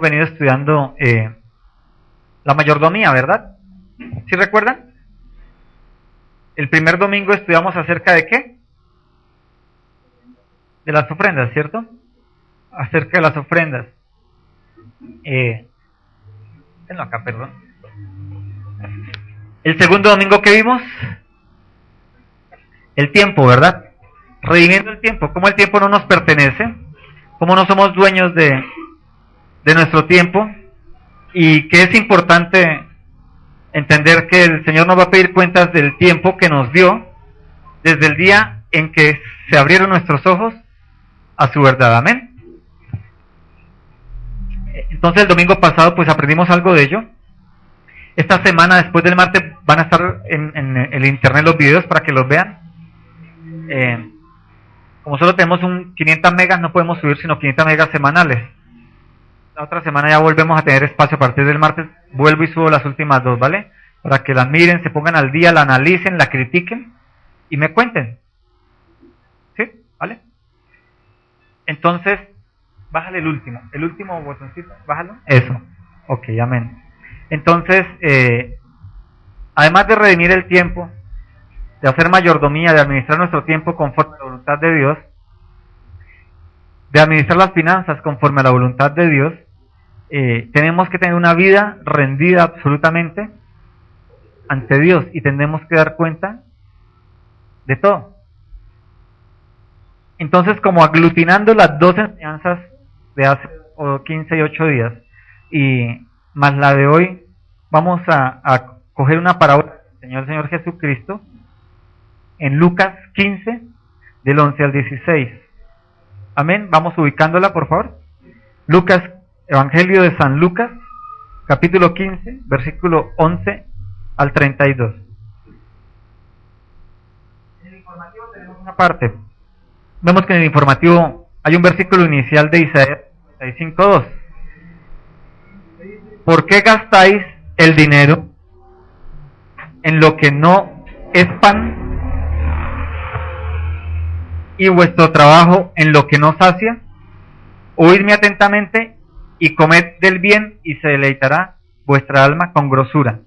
venido estudiando la mayordomía, ¿verdad? ¿Sí recuerdan? El primer domingo estudiamos acerca de ¿qué? De las ofrendas, ¿cierto? Acerca de las ofrendas. Tenlo acá, perdón. El segundo domingo que vimos, el tiempo, ¿verdad? Redimiendo el tiempo, cómo el tiempo no nos pertenece, cómo no somos dueños de nuestro tiempo, y que es importante entender que el Señor nos va a pedir cuentas del tiempo que nos dio desde el día en que se abrieron nuestros ojos a su verdad. Amén. Entonces el domingo pasado pues aprendimos algo de ello. Esta semana, después del martes, van a estar en el internet los videos para que los vean. Como solo tenemos 500 megas, no podemos subir sino 500 megas semanales. La otra semana ya volvemos a tener espacio. A partir del martes vuelvo y subo las últimas dos, ¿vale? Para que las miren, se pongan al día, la analicen, la critiquen y me cuenten. ¿Sí? ¿Vale? Entonces, bájale el último botoncito, bájalo. Eso. Ok, amén. Entonces, además de redimir el tiempo, de hacer mayordomía, de administrar nuestro tiempo conforme a la voluntad de Dios, de administrar las finanzas conforme a la voluntad de Dios, tenemos que tener una vida rendida absolutamente ante Dios y tenemos que dar cuenta de todo. Entonces, como aglutinando las dos enseñanzas de hace 15 y 8 días y más la de hoy, vamos a coger una parábola que enseñó el Señor Jesucristo en Lucas 15, del 11 al 16. Amén. Vamos ubicándola, por favor. Lucas, Evangelio de San Lucas, capítulo 15, versículo 11 al 32. En el informativo tenemos una parte. Vemos que en el informativo hay un versículo inicial de Isaías 55:2. ¿Por qué gastáis el dinero en lo que no es pan y vuestro trabajo en lo que no sacia? Oídme atentamente y comed del bien y se deleitará vuestra alma con grosura.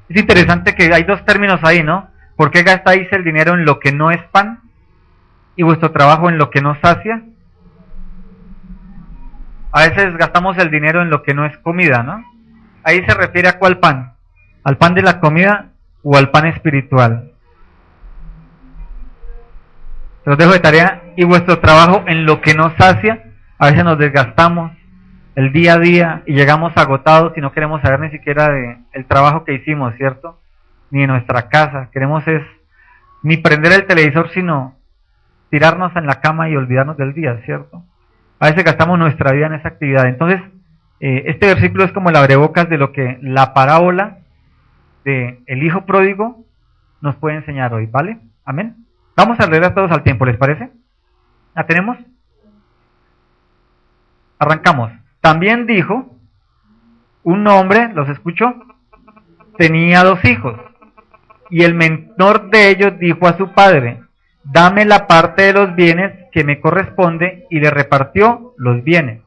Es interesante que hay dos términos ahí, ¿no? ¿Por qué gastáis el dinero en lo que no es pan y vuestro trabajo en lo que no sacia? A veces gastamos el dinero en lo que no es comida, ¿no? Ahí se refiere a ¿cuál pan? ¿Al pan de la comida o al pan espiritual? Se los dejo de tarea. Y vuestro trabajo en lo que no sacia. A veces nos desgastamos el día a día y llegamos agotados y no queremos saber ni siquiera del trabajo que hicimos, ¿cierto? Ni de nuestra casa. Queremos ni prender el televisor, sino tirarnos en la cama y olvidarnos del día, ¿cierto? A veces gastamos nuestra vida en esa actividad. Entonces, este versículo es como el abrebocas de lo que la parábola de el hijo pródigo nos puede enseñar hoy, ¿vale? Amén. Vamos a leerlas todos al tiempo, ¿les parece? ¿La tenemos? Arrancamos. También dijo, un hombre, ¿los escucho? Tenía 2 hijos, y el menor de ellos dijo a su padre, dame la parte de los bienes que me corresponde, y le repartió los bienes.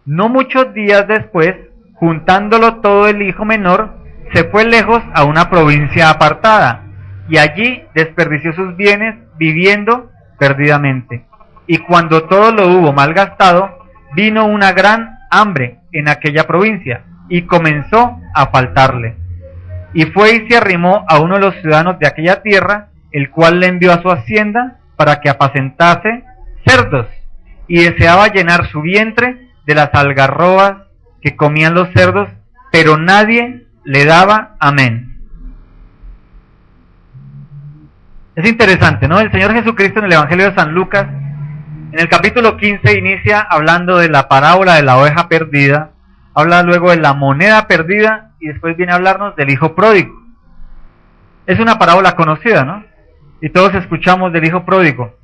No muchos días después, juntándolo todo, el hijo menor se fue lejos a una provincia apartada, y allí desperdició sus bienes viviendo perdidamente. Y cuando todo lo hubo malgastado, vino una gran hambre en aquella provincia, y comenzó a faltarle. Y fue y se arrimó a uno de los ciudadanos de aquella tierra, el cual le envió a su hacienda para que apacentase cerdos, y deseaba llenar su vientre de las algarrobas que comían los cerdos, pero nadie le daba amén. Es interesante, ¿no? El Señor Jesucristo en el Evangelio de San Lucas, en el capítulo 15, inicia hablando de la parábola de la oveja perdida, habla luego de la moneda perdida, y después viene a hablarnos del hijo pródigo. Es una parábola conocida, ¿no? Y todos escuchamos del hijo pródigo.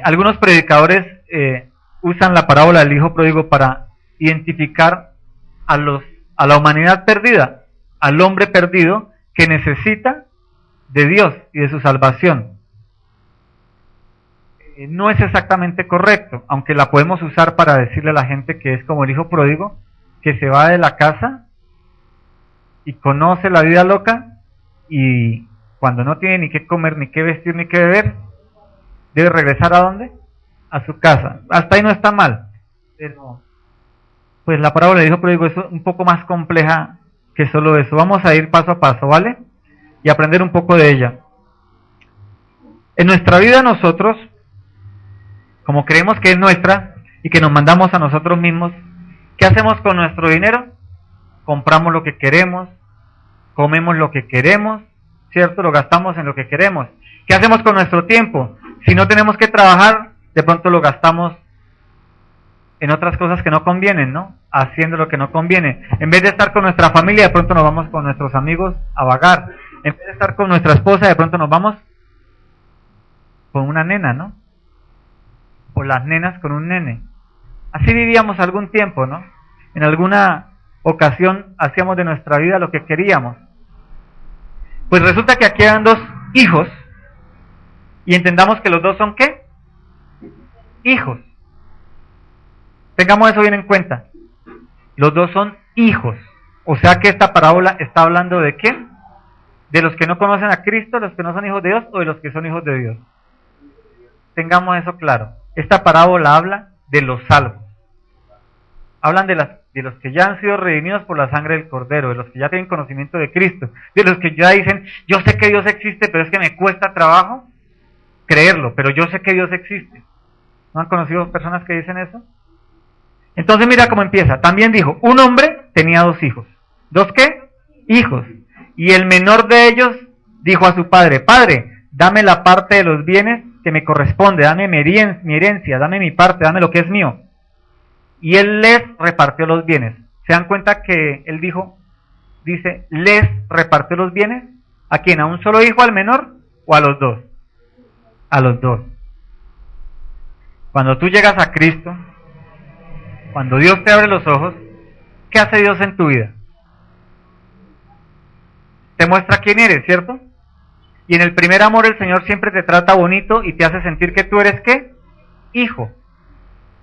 Algunos predicadores usan la parábola del hijo pródigo para identificar a la humanidad perdida, al hombre perdido que necesita de Dios y de su salvación. no es exactamente correcto, aunque la podemos usar para decirle a la gente que es como el hijo pródigo, que se va de la casa y conoce la vida loca y cuando no tiene ni qué comer, ni qué vestir, ni qué beber, debe regresar ¿a dónde? A su casa. Hasta ahí no está mal, pero pues la parábola del hijo pródigo es un poco más compleja que solo eso. Vamos a ir paso a paso, ¿vale? Y aprender un poco de ella. En nuestra vida nosotros, como creemos que es nuestra y que nos mandamos a nosotros mismos, ¿qué hacemos con nuestro dinero? Compramos lo que queremos, comemos lo que queremos, ¿cierto? Lo gastamos en lo que queremos. ¿Qué hacemos con nuestro tiempo? Si no tenemos que trabajar, de pronto lo gastamos en otras cosas que no convienen, ¿no? Haciendo lo que no conviene. En vez de estar con nuestra familia, de pronto nos vamos con nuestros amigos a vagar. En vez de estar con nuestra esposa, de pronto nos vamos con una nena, ¿no? O las nenas con un nene. Así vivíamos algún tiempo, ¿no? En alguna ocasión hacíamos de nuestra vida lo que queríamos. Pues resulta que aquí hay dos hijos y entendamos que los dos son ¿qué? Hijos. Tengamos eso bien en cuenta. Los dos son hijos. O sea que esta parábola está hablando de ¿qué? De los que no conocen a Cristo, los que no son hijos de Dios o de los que son hijos de Dios. Tengamos eso claro. Esta parábola habla de los salvos. Hablan de los que ya han sido redimidos por la sangre del Cordero, de los que ya tienen conocimiento de Cristo, de los que ya dicen, yo sé que Dios existe, pero es que me cuesta trabajo creerlo, pero yo sé que Dios existe. ¿No han conocido personas que dicen eso? Entonces mira cómo empieza. También dijo, un hombre tenía dos hijos. ¿Dos qué? Hijos. Y el menor de ellos dijo a su padre, Padre, dame la parte de los bienes que me corresponde, dame mi herencia, dame mi parte, dame lo que es mío. Y él les repartió los bienes. ¿Se dan cuenta que él dice, les repartió los bienes? ¿A quién? ¿A un solo hijo, al menor, o a los dos? A los dos. Cuando tú llegas a Cristo, cuando Dios te abre los ojos, ¿qué hace Dios en tu vida? Te muestra quién eres, ¿cierto? Y en el primer amor el Señor siempre te trata bonito y te hace sentir que tú eres ¿qué? Hijo.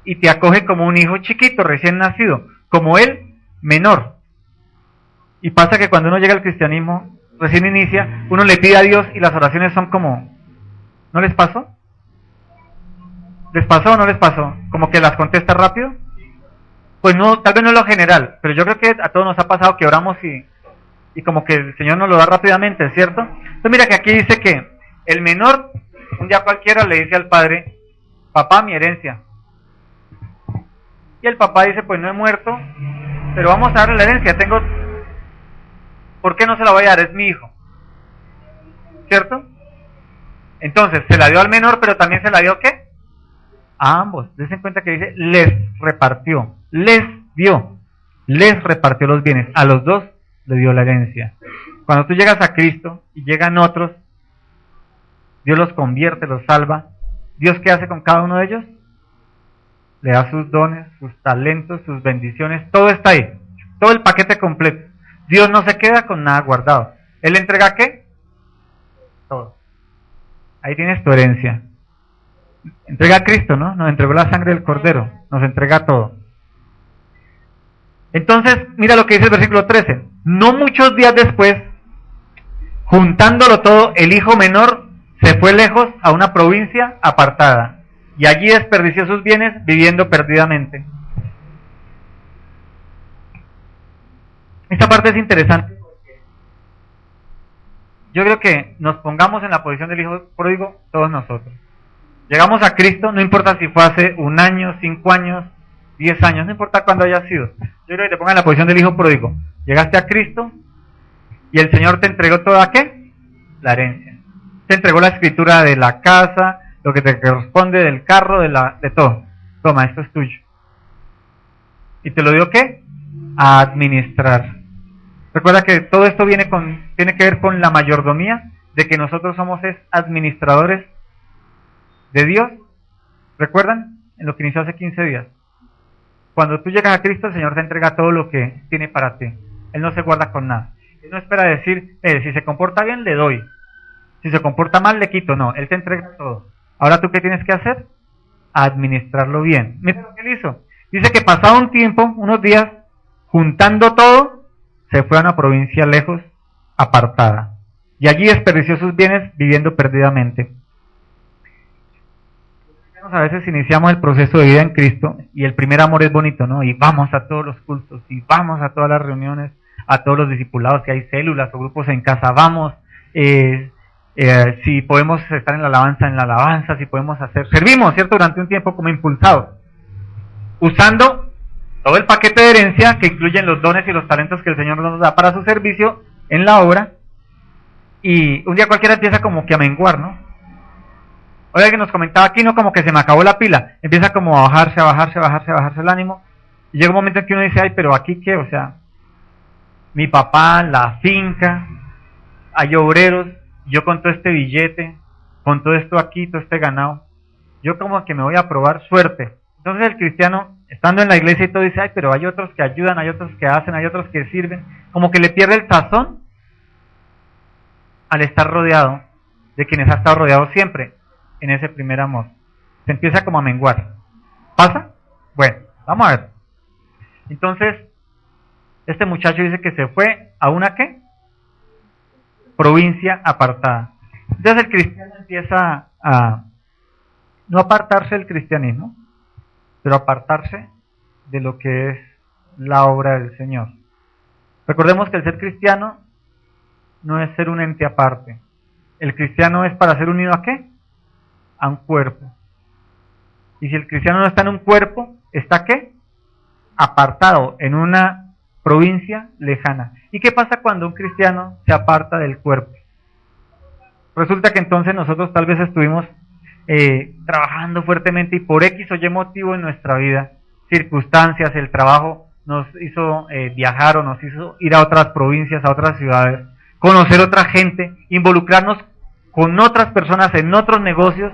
Y te acoge como un hijo chiquito, recién nacido, como él, menor. Y pasa que cuando uno llega al cristianismo, recién inicia, uno le pide a Dios y las oraciones son como, ¿no les pasó? ¿Les pasó o no les pasó? ¿Como que las contesta rápido? Pues no, tal vez no es lo general, pero yo creo que a todos nos ha pasado que oramos y como que el Señor nos lo da rápidamente, ¿cierto? Entonces mira que aquí dice que el menor, un día cualquiera le dice al padre, papá, mi herencia. Y el papá dice, pues no he muerto, pero vamos a darle la herencia, ¿por qué no se la voy a dar? Es mi hijo. ¿Cierto? Entonces, se la dio al menor, pero también se la dio ¿qué? A ambos. Dense en cuenta que dice, les repartió, les dio, les repartió los bienes, a los dos le dio la herencia. Cuando tú llegas a Cristo y llegan otros, Dios los convierte, los salva. ¿Dios qué hace con cada uno de ellos? Le da sus dones, sus talentos, sus bendiciones, todo está ahí, todo el paquete completo. Dios no se queda con nada guardado. ¿Él entrega qué? Todo. Ahí tienes tu herencia. Entrega a Cristo, ¿no? Nos entregó la sangre del Cordero, nos entrega todo. Entonces, mira lo que dice el versículo 13. No muchos días después, juntándolo todo, el hijo menor se fue lejos a una provincia apartada. Y allí desperdició sus bienes viviendo perdidamente. Esta parte es interesante. Yo creo que nos pongamos en la posición del hijo pródigo todos nosotros. Llegamos a Cristo, no importa si fue hace 1 año, 5 años, 10 años, no importa cuándo haya sido. Yo creo que te pongas en la posición del hijo pródigo. Llegaste a Cristo y el Señor te entregó toda ¿qué? La herencia. Te entregó la escritura de la casa, lo que te corresponde del carro, de todo. Toma, esto es tuyo. ¿Y te lo dio qué? A administrar. Recuerda que todo esto tiene que ver con la mayordomía, de que nosotros somos administradores de Dios. ¿Recuerdan? En lo que inició hace 15 días. Cuando tú llegas a Cristo, el Señor te entrega todo lo que tiene para ti. Él no se guarda con nada. Él no espera decir, si se comporta bien, le doy. Si se comporta mal, le quito. No, Él te entrega todo. Ahora tú qué tienes que hacer? Administrarlo bien. Mira lo que él hizo. Dice que pasado un tiempo, unos días, juntando todo, se fue a una provincia lejos, apartada. Y allí desperdició sus bienes viviendo perdidamente. A veces iniciamos el proceso de vida en Cristo y el primer amor es bonito, ¿no? Y vamos a todos los cultos, y vamos a todas las reuniones, a todos los discipulados, si hay células o grupos en casa, vamos. Si podemos estar en la alabanza, si podemos hacer, servimos, ¿cierto? Durante un tiempo como impulsados, usando todo el paquete de herencia que incluyen los dones y los talentos que el Señor nos da para su servicio en la obra, y un día cualquiera empieza como que a menguar, ¿no? Hoy alguien nos comentaba aquí, ¿no? Como que se me acabó la pila, empieza como a bajarse el ánimo, y llega un momento en que uno dice, ay, pero aquí qué, o sea, mi papá, la finca, hay obreros, yo con todo este billete, con todo esto aquí, todo este ganado, yo como que me voy a probar suerte. Entonces el cristiano, estando en la iglesia y todo, dice, ay, pero hay otros que ayudan, hay otros que hacen, hay otros que sirven, como que le pierde el sazón al estar rodeado de quienes ha estado rodeado siempre en ese primer amor. Se empieza como a menguar. ¿Pasa? Bueno, vamos a ver. Entonces, este muchacho dice que se fue a una ¿qué? Provincia apartada. Entonces el cristiano empieza a no apartarse del cristianismo, pero apartarse de lo que es la obra del Señor. Recordemos que el ser cristiano no es ser un ente aparte. El cristiano es para ser unido ¿a qué? A un cuerpo. Y si el cristiano no está en un cuerpo, ¿está qué? Apartado en una provincia lejana. ¿Y qué pasa cuando un cristiano se aparta del cuerpo? Resulta que entonces nosotros tal vez estuvimos trabajando fuertemente y por X o Y motivo en nuestra vida, circunstancias, el trabajo nos hizo viajar o nos hizo ir a otras provincias, a otras ciudades, conocer otra gente, involucrarnos con otras personas en otros negocios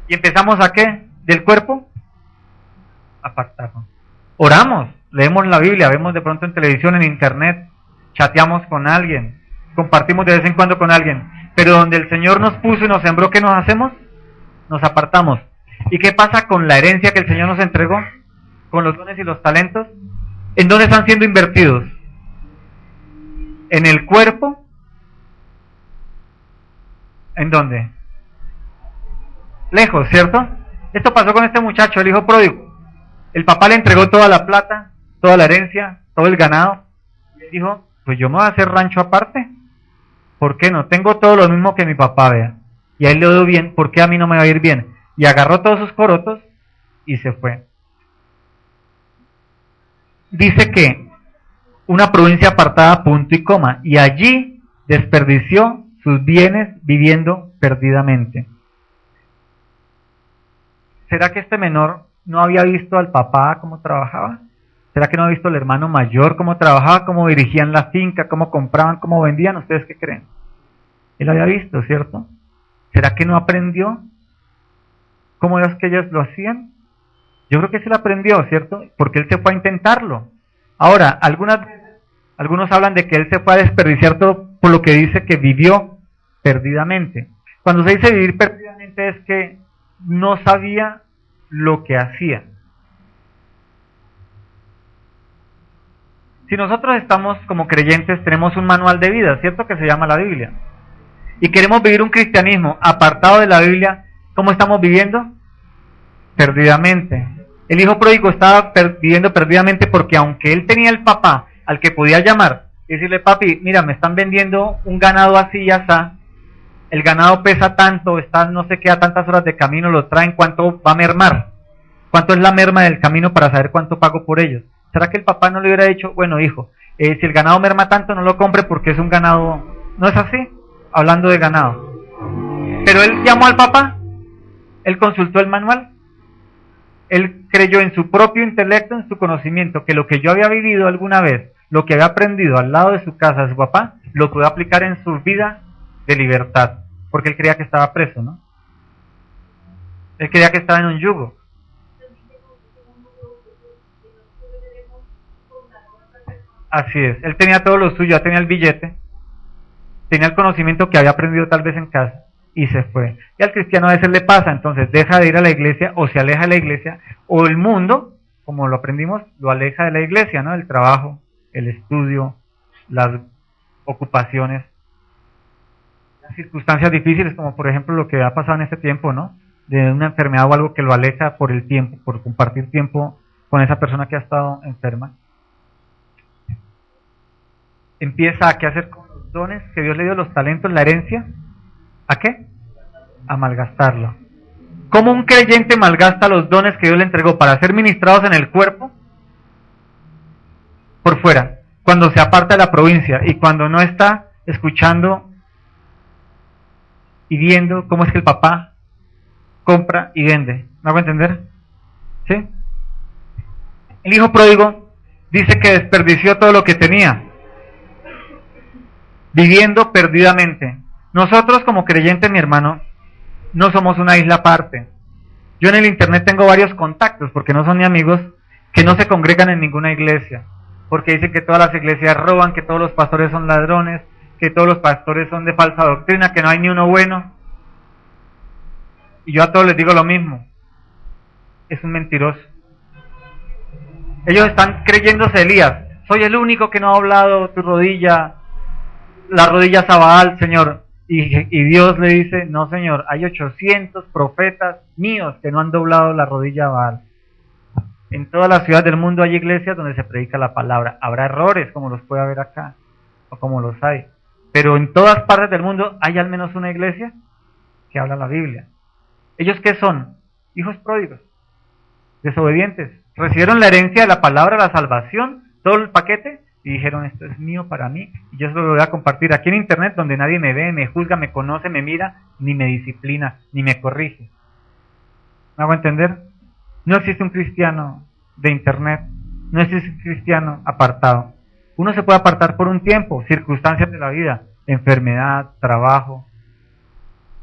y empezamos ¿a qué? Del cuerpo, apartarnos. Oramos, leemos la Biblia, vemos de pronto en televisión, en internet, chateamos con alguien, compartimos de vez en cuando con alguien, pero donde el Señor nos puso y nos sembró, ¿qué nos hacemos? Nos apartamos. ¿Y qué pasa con la herencia que el Señor nos entregó? Con los dones y los talentos. ¿En dónde están siendo invertidos? ¿En el cuerpo? ¿En dónde? Lejos, ¿cierto? Esto pasó con este muchacho, el hijo pródigo. El papá le entregó toda la plata, toda la herencia, todo el ganado. Y él dijo, pues yo me voy a hacer rancho aparte. ¿Por qué no? Tengo todo lo mismo que mi papá, vea. Y a él le dio bien, ¿por qué a mí no me va a ir bien? Y agarró todos sus corotos y se fue. Dice que una provincia apartada, punto y coma, y allí desperdició sus bienes viviendo perdidamente. ¿Será que este menor no había visto al papá cómo trabajaba? ¿Será que no había visto al hermano mayor cómo trabajaba, cómo dirigían la finca, cómo compraban, cómo vendían? ¿Ustedes qué creen? Él había visto, ¿cierto? ¿Será que no aprendió cómo es que ellos lo hacían? Yo creo que se lo aprendió, ¿cierto? Porque él se fue a intentarlo. Ahora, algunos hablan de que él se fue a desperdiciar todo por lo que dice que vivió perdidamente. Cuando se dice vivir perdidamente es que no sabía lo que hacía. Si nosotros estamos como creyentes, tenemos un manual de vida, ¿cierto? Que se llama la Biblia. Y queremos vivir un cristianismo apartado de la Biblia, ¿cómo estamos viviendo? Perdidamente. El hijo pródigo estaba viviendo perdidamente porque aunque él tenía el papá al que podía llamar y decirle, papi, mira, me están vendiendo un ganado así y así, el ganado pesa tanto, está no sé qué a tantas horas de camino, lo traen, ¿cuánto va a mermar? ¿Cuánto es la merma del camino para saber cuánto pago por ellos? ¿Será que el papá no le hubiera dicho, bueno hijo, si el ganado merma tanto no lo compre porque es un ganado, no es así? Hablando de ganado. Pero él llamó al papá, él consultó el manual, él creyó en su propio intelecto, en su conocimiento, que lo que yo había vivido alguna vez, lo que había aprendido al lado de su casa, de su papá, lo puede aplicar en su vida de libertad, porque él creía que estaba preso, ¿no? Él creía que estaba en un yugo. Así es, él tenía todo lo suyo, ya tenía el billete, tenía el conocimiento que había aprendido tal vez en casa, y se fue. Y al cristiano a veces le pasa, entonces deja de ir a la iglesia o se aleja de la iglesia, o el mundo, como lo aprendimos, lo aleja de la iglesia, ¿no? El trabajo, el estudio, las ocupaciones, las circunstancias difíciles, como por ejemplo lo que ha pasado en este tiempo, ¿no? De una enfermedad o algo que lo aleja por el tiempo, por compartir tiempo con esa persona que ha estado enferma. Empieza a qué hacer con los dones que Dios le dio, los talentos, la herencia. ¿A qué? A malgastarlo. ¿Cómo un creyente malgasta los dones que Dios le entregó para ser ministrados en el cuerpo? Por fuera, cuando se aparta de la provincia y cuando no está escuchando y viendo cómo es que el papá compra y vende. ¿Me hago entender? ¿Sí? El hijo pródigo dice que desperdició todo lo que tenía, viviendo perdidamente. Nosotros como creyentes, mi hermano, no somos una isla aparte. Yo en el internet tengo varios contactos, porque no son ni amigos, que no se congregan en ninguna iglesia, porque dicen que todas las iglesias roban, que todos los pastores son ladrones, que todos los pastores son de falsa doctrina, que no hay ni uno bueno. Y yo a todos les digo lo mismo: es un mentiroso. Ellos están creyéndose Elías. Soy el único que no ha hablado tu rodilla, la rodilla a Baal, Señor. Y Dios le dice: no, Señor, hay 800 profetas míos que no han doblado la rodilla a Baal. En todas las ciudades del mundo hay iglesias donde se predica la palabra. Habrá errores como los puede haber acá, o como los hay, pero en todas partes del mundo hay al menos una iglesia que habla la Biblia. ¿Ellos qué son? Hijos pródigos, desobedientes. Recibieron la herencia de la palabra, la salvación, todo el paquete, y dijeron: esto es mío para mí, y yo se lo voy a compartir aquí en internet, donde nadie me ve, me juzga, me conoce, me mira, ni me disciplina, ni me corrige. ¿Me hago entender? No existe un cristiano de internet, no existe un cristiano apartado. Uno se puede apartar por un tiempo, circunstancias de la vida, enfermedad, trabajo,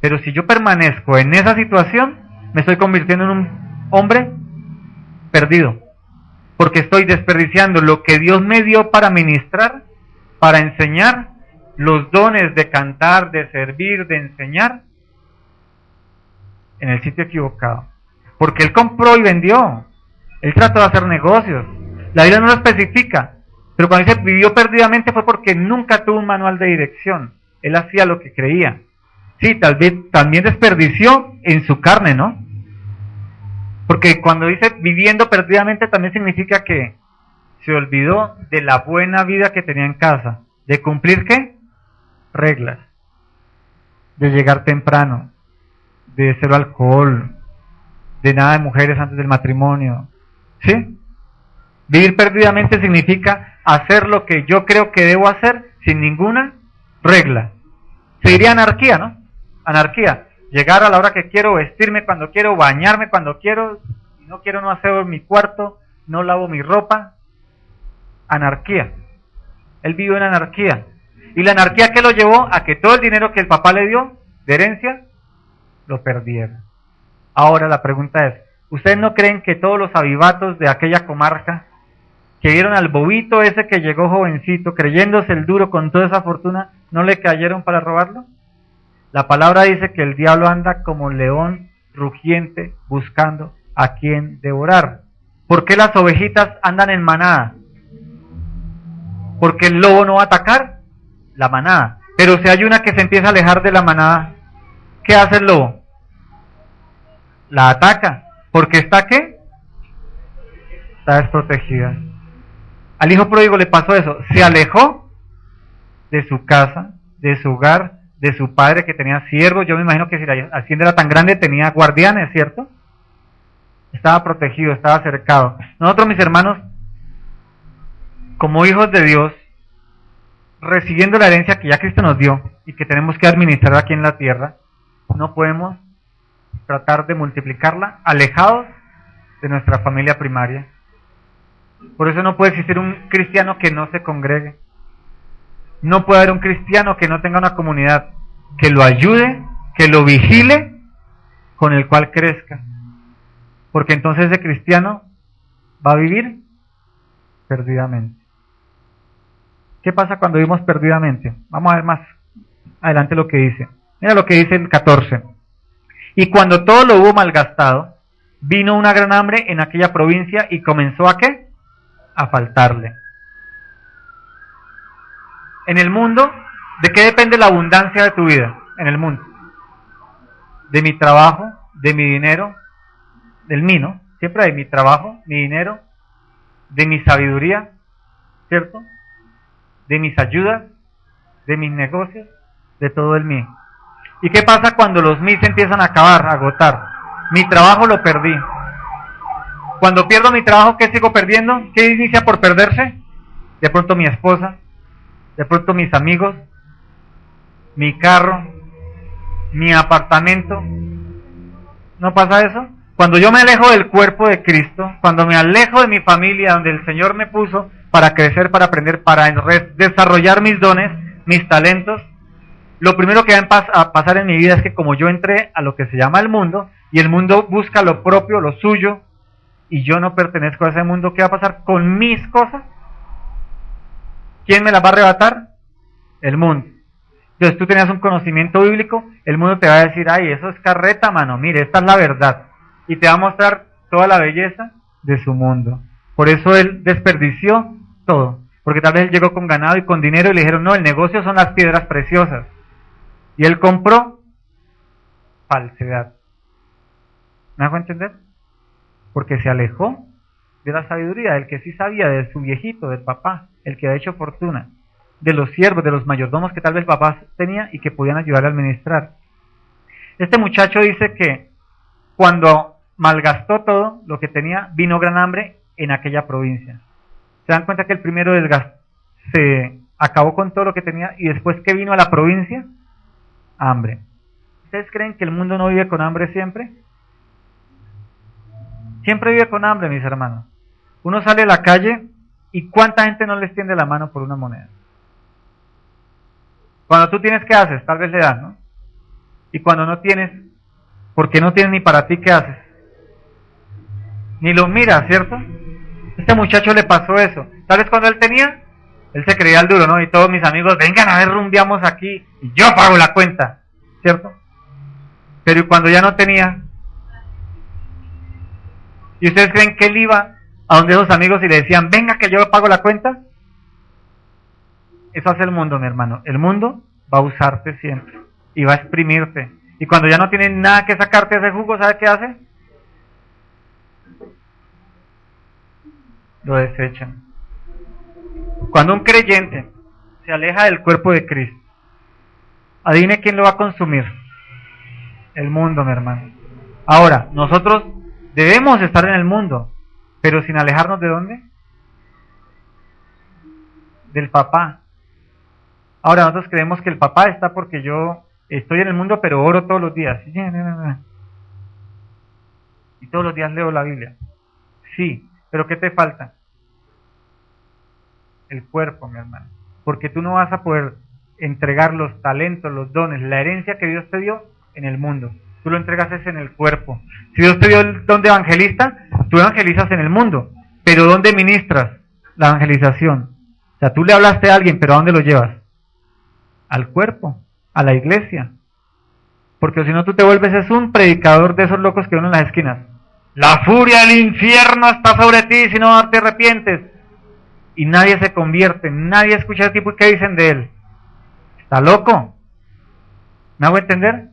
pero si yo permanezco en esa situación, me estoy convirtiendo en un hombre perdido, porque estoy desperdiciando lo que Dios me dio para ministrar, para enseñar, los dones de cantar, de servir, de enseñar, en el sitio equivocado. Porque él compró y vendió, él trató de hacer negocios. La Biblia no lo especifica, pero cuando dice vivió perdidamente fue porque nunca tuvo un manual de dirección. Él hacía lo que creía. Sí, tal vez también desperdició en su carne, ¿no? Porque cuando dice viviendo perdidamente también significa que se olvidó de la buena vida que tenía en casa. ¿De cumplir qué? Reglas. De llegar temprano. De cero alcohol. De nada de mujeres antes del matrimonio. ¿Sí? Vivir perdidamente significa hacer lo que yo creo que debo hacer sin ninguna regla. Se diría anarquía, ¿no? Anarquía. Llegar a la hora que quiero, vestirme cuando quiero, bañarme cuando quiero, si no quiero no aseo mi cuarto, no lavo mi ropa. Anarquía. Él vivió en anarquía. ¿Y la anarquía qué lo llevó? A que todo el dinero que el papá le dio de herencia, lo perdiera. Ahora la pregunta es, ¿ustedes no creen que todos los avivatos de aquella comarca, que vieron al bobito ese que llegó jovencito, creyéndose el duro con toda esa fortuna, no le cayeron para robarlo? La palabra dice que el diablo anda como león rugiente buscando a quien devorar. ¿Por qué las ovejitas andan en manada? Porque el lobo no va a atacar la manada. Pero si hay una que se empieza a alejar de la manada, ¿qué hace el lobo? La ataca. ¿Porque está qué? Está desprotegida. Al hijo pródigo le pasó eso. Se alejó de su casa, de su hogar, de su padre que tenía siervos. Yo me imagino que si la hacienda era tan grande tenía guardianes, ¿cierto? Estaba protegido, estaba cercado. Nosotros, mis hermanos, como hijos de Dios, recibiendo la herencia que ya Cristo nos dio y que tenemos que administrar aquí en la tierra, no podemos tratar de multiplicarla alejados de nuestra familia primaria. Por eso no puede existir un cristiano que no se congregue. No puede haber un cristiano que no tenga una comunidad que lo ayude, que lo vigile, con el cual crezca. Porque entonces ese cristiano va a vivir perdidamente. ¿Qué pasa cuando vivimos perdidamente? Vamos a ver más adelante lo que dice. Mira lo que dice el 14. Y cuando todo lo hubo malgastado, vino una gran hambre en aquella provincia y comenzó ¿a qué? A faltarle. En el mundo, ¿de qué depende la abundancia de tu vida? En el mundo. De mi trabajo, de mi dinero, del mío, siempre de mi trabajo, mi dinero, de mi sabiduría, ¿cierto? De mis ayudas, de mis negocios, de todo el mío. ¿Y qué pasa cuando los míos se empiezan a acabar, a agotar? Mi trabajo lo perdí. Cuando pierdo mi trabajo, ¿qué sigo perdiendo? ¿Qué inicia por perderse? De pronto mi esposa, de pronto mis amigos, mi carro, mi apartamento. ¿No pasa eso? Cuando yo me alejo del cuerpo de Cristo, cuando me alejo de mi familia, donde el Señor me puso para crecer, para aprender, para desarrollar mis dones, mis talentos, lo primero que va a pasar en mi vida es que como yo entré a lo que se llama el mundo, y el mundo busca lo propio, lo suyo, y yo no pertenezco a ese mundo, ¿qué va a pasar con mis cosas? ¿Quién me las va a arrebatar? El mundo. Entonces tú tenías un conocimiento bíblico, el mundo te va a decir, ay, eso es carreta, mano, mire, esta es la verdad. Y te va a mostrar toda la belleza de su mundo. Por eso él desperdició todo. Porque tal vez él llegó con ganado y con dinero y le dijeron, no, el negocio son las piedras preciosas. Y él compró falsedad. ¿Me hago entender? Porque se alejó de la sabiduría, del que sí sabía, de su viejito, del papá, el que ha hecho fortuna, de los siervos, de los mayordomos que tal vez papá tenía y que podían ayudarle a administrar. Este muchacho dice que cuando malgastó todo lo que tenía, vino gran hambre en aquella provincia. ¿Se dan cuenta que el primero se acabó con todo lo que tenía y después que vino a la provincia? Hambre. ¿Ustedes creen que el mundo no vive con hambre siempre? Siempre vive con hambre, mis hermanos. Uno sale a la calle y ¿cuánta gente no les tiende la mano por una moneda? Cuando tú tienes, ¿qué haces? Tal vez le das, ¿no? Y cuando no tienes, porque no tienes ni para ti, ¿qué haces? Ni lo miras, ¿cierto? Este muchacho le pasó eso. Tal vez cuando él tenía, él se creía el duro, ¿no? Y todos mis amigos, vengan a ver, rumbiamos aquí y yo pago la cuenta, ¿cierto? Pero cuando ya no tenía, ¿y ustedes creen que él iba a donde esos amigos y le decían, venga que yo pago la cuenta? Eso hace el mundo, mi hermano. El mundo va a usarte siempre y va a exprimirte. Y cuando ya no tienen nada que sacarte ese jugo, ¿sabe qué hace? Lo desechan. Cuando un creyente se aleja del cuerpo de Cristo, adivine quién lo va a consumir. El mundo, mi hermano. Ahora, nosotros debemos estar en el mundo, pero sin alejarnos ¿de dónde? Del papá. Ahora, nosotros creemos que el papá está porque yo estoy en el mundo, pero oro todos los días. Y todos los días leo la Biblia. Sí, pero ¿qué te falta? El cuerpo, mi hermano. Porque tú no vas a poder entregar los talentos, los dones, la herencia que Dios te dio en el mundo. Tú lo entregas es en el cuerpo. Si Dios te dio el don de evangelista, tú evangelizas en el mundo. Pero ¿dónde ministras la evangelización? O sea, tú le hablaste a alguien, pero ¿a dónde lo llevas? Al cuerpo, a la iglesia. Porque si no tú te vuelves es un predicador de esos locos que van en las esquinas. La furia del infierno está sobre ti si no te arrepientes. Y nadie se convierte, nadie escucha ese tipo. ¿Qué dicen de él? ¿Está loco? ¿Me hago entender?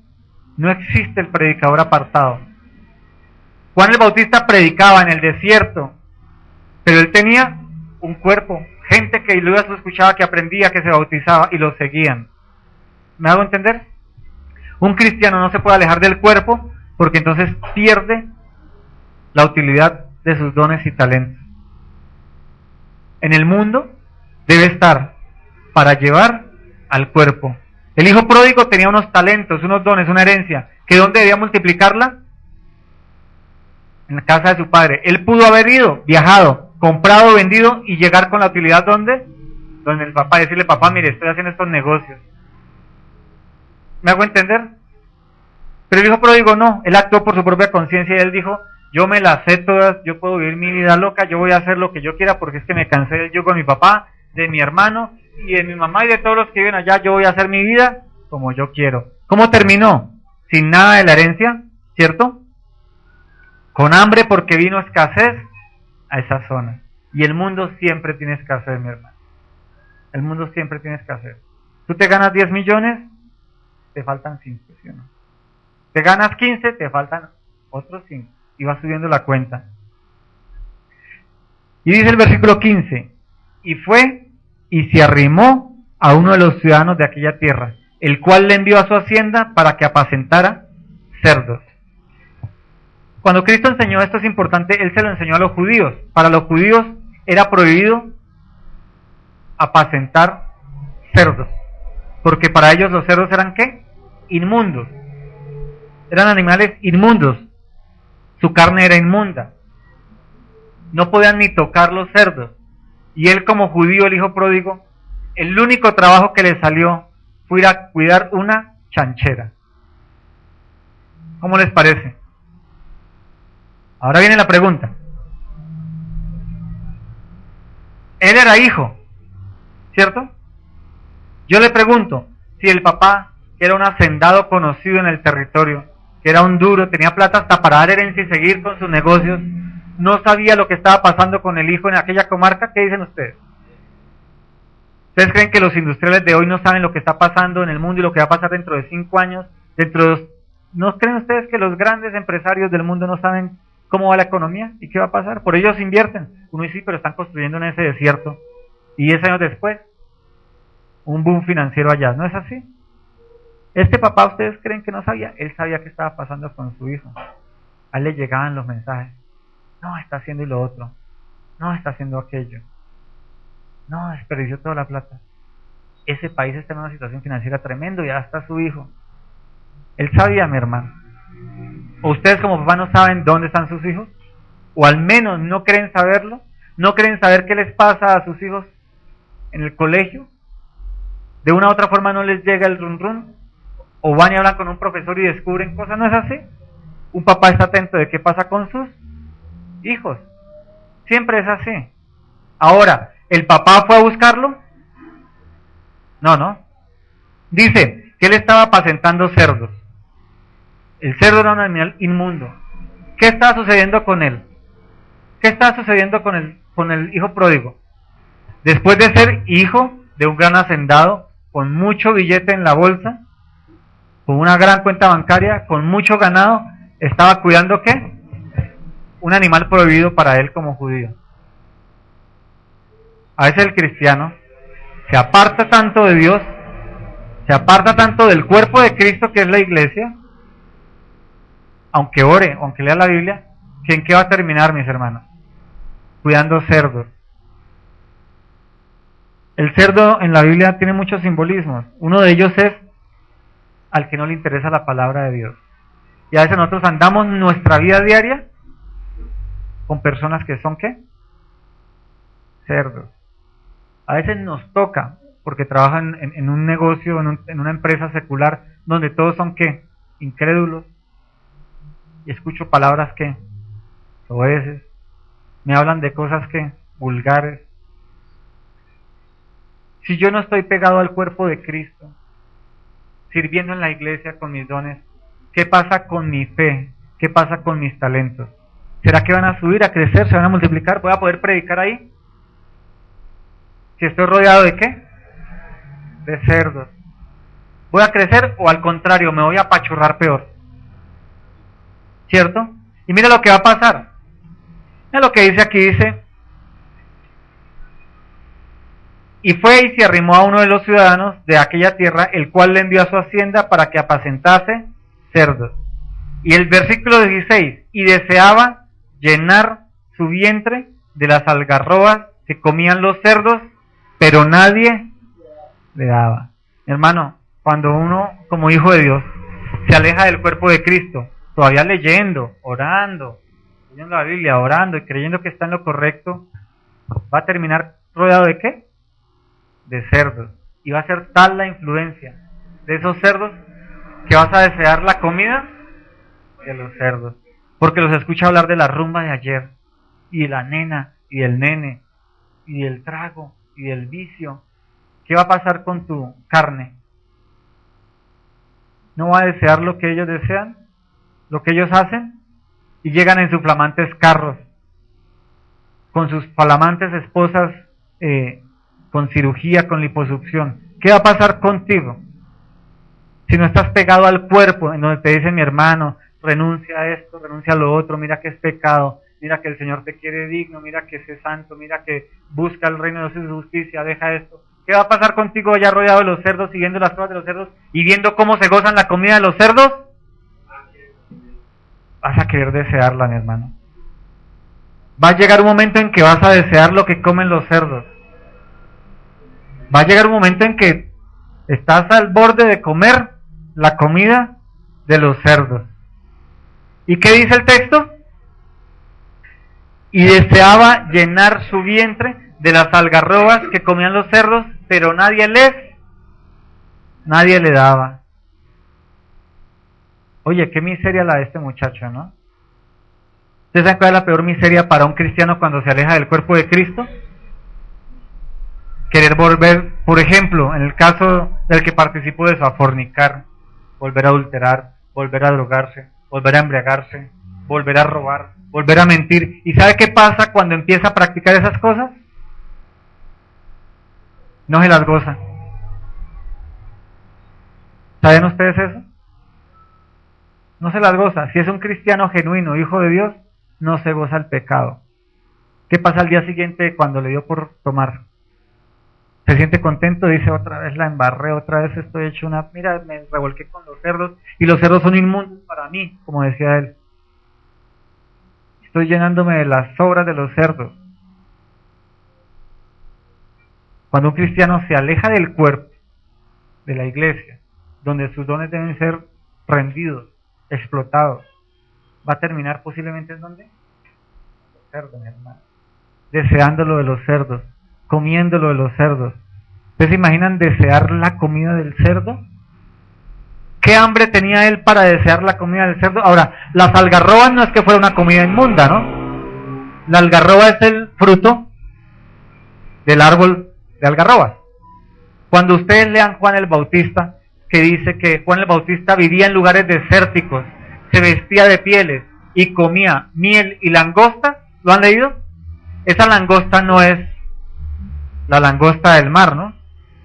No existe el predicador apartado. Juan el Bautista predicaba en el desierto, pero él tenía un cuerpo, gente que lo escuchaba, que aprendía, que se bautizaba y lo seguían. ¿Me hago entender? Un cristiano no se puede alejar del cuerpo porque entonces pierde la utilidad de sus dones y talentos. En el mundo debe estar para llevar al cuerpo. El hijo pródigo tenía unos talentos, unos dones, una herencia, que ¿dónde debía multiplicarla? En la casa de su padre. Él pudo haber ido, viajado, comprado, vendido y llegar con la utilidad ¿dónde? Donde el papá, decirle, papá, mire, estoy haciendo estos negocios. ¿Me hago entender? Pero el hijo pródigo no, él actuó por su propia conciencia y él dijo, yo me las sé todas, yo puedo vivir mi vida loca, yo voy a hacer lo que yo quiera porque es que me cansé del yugo de mi papá, de mi hermano y de mi mamá y de todos los que viven allá, yo voy a hacer mi vida como yo quiero. ¿Cómo terminó? Sin nada de la herencia, ¿cierto? Con hambre porque vino escasez a esa zona. Y el mundo siempre tiene escasez, mi hermano. El mundo siempre tiene escasez. Tú te ganas 10 millones, te faltan 5, ¿sí o no? Te ganas 15, te faltan otros 5. Y va subiendo la cuenta. Y dice el versículo 15, y fue y se arrimó a uno de los ciudadanos de aquella tierra, el cual le envió a su hacienda para que apacentara cerdos. Cuando Cristo enseñó esto es importante, Él se lo enseñó a los judíos. Para los judíos era prohibido apacentar cerdos, porque para ellos los cerdos eran ¿qué? Inmundos. Eran animales inmundos. Su carne era inmunda. No podían ni tocar los cerdos. Y él como judío, el hijo pródigo, el único trabajo que le salió fue ir a cuidar una chanchera. ¿Cómo les parece? Ahora viene la pregunta. Él era hijo, ¿cierto? Yo le pregunto, si el papá, que era un hacendado conocido en el territorio, que era un duro, tenía plata hasta para dar herencia y seguir con sus negocios, no sabía lo que estaba pasando con el hijo en aquella comarca, ¿qué dicen ustedes? ¿Ustedes creen que los industriales de hoy no saben lo que está pasando en el mundo y lo que va a pasar dentro de 5 años? ¿No creen ustedes que los grandes empresarios del mundo no saben cómo va la economía y qué va a pasar? Por ellos invierten. Uno dice, sí, pero están construyendo en ese desierto. Y 10 años después, un boom financiero allá. ¿No es así? Este papá, ¿ustedes creen que no sabía? Él sabía qué estaba pasando con su hijo. A él le llegaban los mensajes. No, está haciendo y lo otro. No, está haciendo aquello. No, desperdició toda la plata. Ese país está en una situación financiera tremenda y ya está su hijo. Él sabía, mi hermano. ¿O ustedes como papá no saben dónde están sus hijos? ¿O al menos no creen saberlo? ¿No creen saber qué les pasa a sus hijos en el colegio? ¿De una u otra forma no les llega el run run? ¿O van y hablan con un profesor y descubren cosas? ¿No es así? Un papá está atento de qué pasa con sus hijos. Siempre es así. Ahora, ¿el papá fue a buscarlo? No. Dice que él estaba apacentando cerdos. El cerdo era un animal inmundo. ¿Qué estaba sucediendo con él? ¿Qué estaba sucediendo con el hijo pródigo? Después de ser hijo de un gran hacendado, con mucho billete en la bolsa, con una gran cuenta bancaria, con mucho ganado, estaba cuidando ¿qué? Un animal prohibido para él como judío. A veces el cristiano se aparta tanto de Dios, se aparta tanto del cuerpo de Cristo que es la iglesia, aunque ore, aunque lea la Biblia, que ¿en qué va a terminar, mis hermanos? Cuidando cerdos. El cerdo en la Biblia tiene muchos simbolismos. Uno de ellos es al que no le interesa la palabra de Dios. Y a veces nosotros andamos nuestra vida diaria con personas que son ¿qué? Cerdos. A veces nos toca, porque trabajan en un negocio, en una empresa secular, donde todos son ¿qué? Incrédulos. Y escucho palabras que soeces, me hablan de cosas que vulgares. Si yo no estoy pegado al cuerpo de Cristo, sirviendo en la iglesia con mis dones, ¿qué pasa con mi fe? ¿Qué pasa con mis talentos? ¿Será que van a subir, a crecer, se van a multiplicar? ¿Voy a poder predicar ahí? Si estoy rodeado de ¿qué? De cerdos. ¿Voy a crecer o al contrario, me voy a apachurrar peor? ¿Cierto? Y mira lo que va a pasar. Mira lo que dice aquí, dice: y fue y se arrimó a uno de los ciudadanos de aquella tierra, el cual le envió a su hacienda para que apacentase cerdos. Y el versículo 16, y deseaba llenar su vientre de las algarrobas que comían los cerdos, pero nadie le daba. Hermano, cuando uno como hijo de Dios se aleja del cuerpo de Cristo, todavía leyendo, orando, leyendo la Biblia, orando y creyendo que está en lo correcto, va a terminar rodeado de ¿qué? De cerdos. Y va a ser tal la influencia de esos cerdos que vas a desear la comida de los cerdos, porque los escucha hablar de la rumba de ayer, y de la nena, y del nene, y del trago, y del vicio. ¿Qué va a pasar con tu carne? ¿No va a desear lo que ellos desean? ¿Lo que ellos hacen? Y llegan en sus flamantes carros, con sus flamantes esposas, con cirugía, con liposucción. ¿Qué va a pasar contigo? Si no estás pegado al cuerpo, en donde te dice mi hermano, renuncia a esto, renuncia a lo otro, mira que es pecado, mira que el Señor te quiere digno, mira que es santo, mira que busca el reino de Dios y su justicia, deja esto. ¿Qué va a pasar contigo ya rodeado de los cerdos, siguiendo las pruebas de los cerdos y viendo cómo se gozan la comida de los cerdos? Vas a querer desearla, mi hermano. Va a llegar un momento en que vas a desear lo que comen los cerdos. Va a llegar un momento en que estás al borde de comer la comida de los cerdos. ¿Y qué dice el texto? Y deseaba llenar su vientre de las algarrobas que comían los cerdos, pero nadie le daba. Oye, qué miseria la de este muchacho, ¿no? ¿Ustedes saben cuál es la peor miseria para un cristiano cuando se aleja del cuerpo de Cristo? Querer volver, por ejemplo, en el caso del que participó de eso, a fornicar, volver a adulterar, volver a drogarse, volver a embriagarse, volver a robar, volver a mentir. ¿Y sabe qué pasa cuando empieza a practicar esas cosas? No se las goza. ¿Saben ustedes eso? No se las goza. Si es un cristiano genuino, hijo de Dios, no se goza el pecado. ¿Qué pasa al día siguiente cuando le dio por tomar? Se siente contento, dice, otra vez la embarré, otra vez estoy hecho una... Mira, me revolqué con los cerdos, y los cerdos son inmundos para mí, como decía él. Estoy llenándome de las sobras de los cerdos. Cuando un cristiano se aleja del cuerpo, de la iglesia, donde sus dones deben ser rendidos, explotados, va a terminar posiblemente en ¿dónde? Los cerdos, mi hermano. Deseándolo de los cerdos, comiéndolo de los cerdos. ¿Ustedes se imaginan desear la comida del cerdo? ¿Qué hambre tenía él para desear la comida del cerdo? Ahora, las algarrobas no es que fuera una comida inmunda, ¿no? La algarroba es el fruto del árbol de algarrobas. Cuando ustedes lean Juan el Bautista, que dice que Juan el Bautista vivía en lugares desérticos, se vestía de pieles y comía miel y langosta, ¿lo han leído? Esa langosta no es la langosta del mar, ¿no?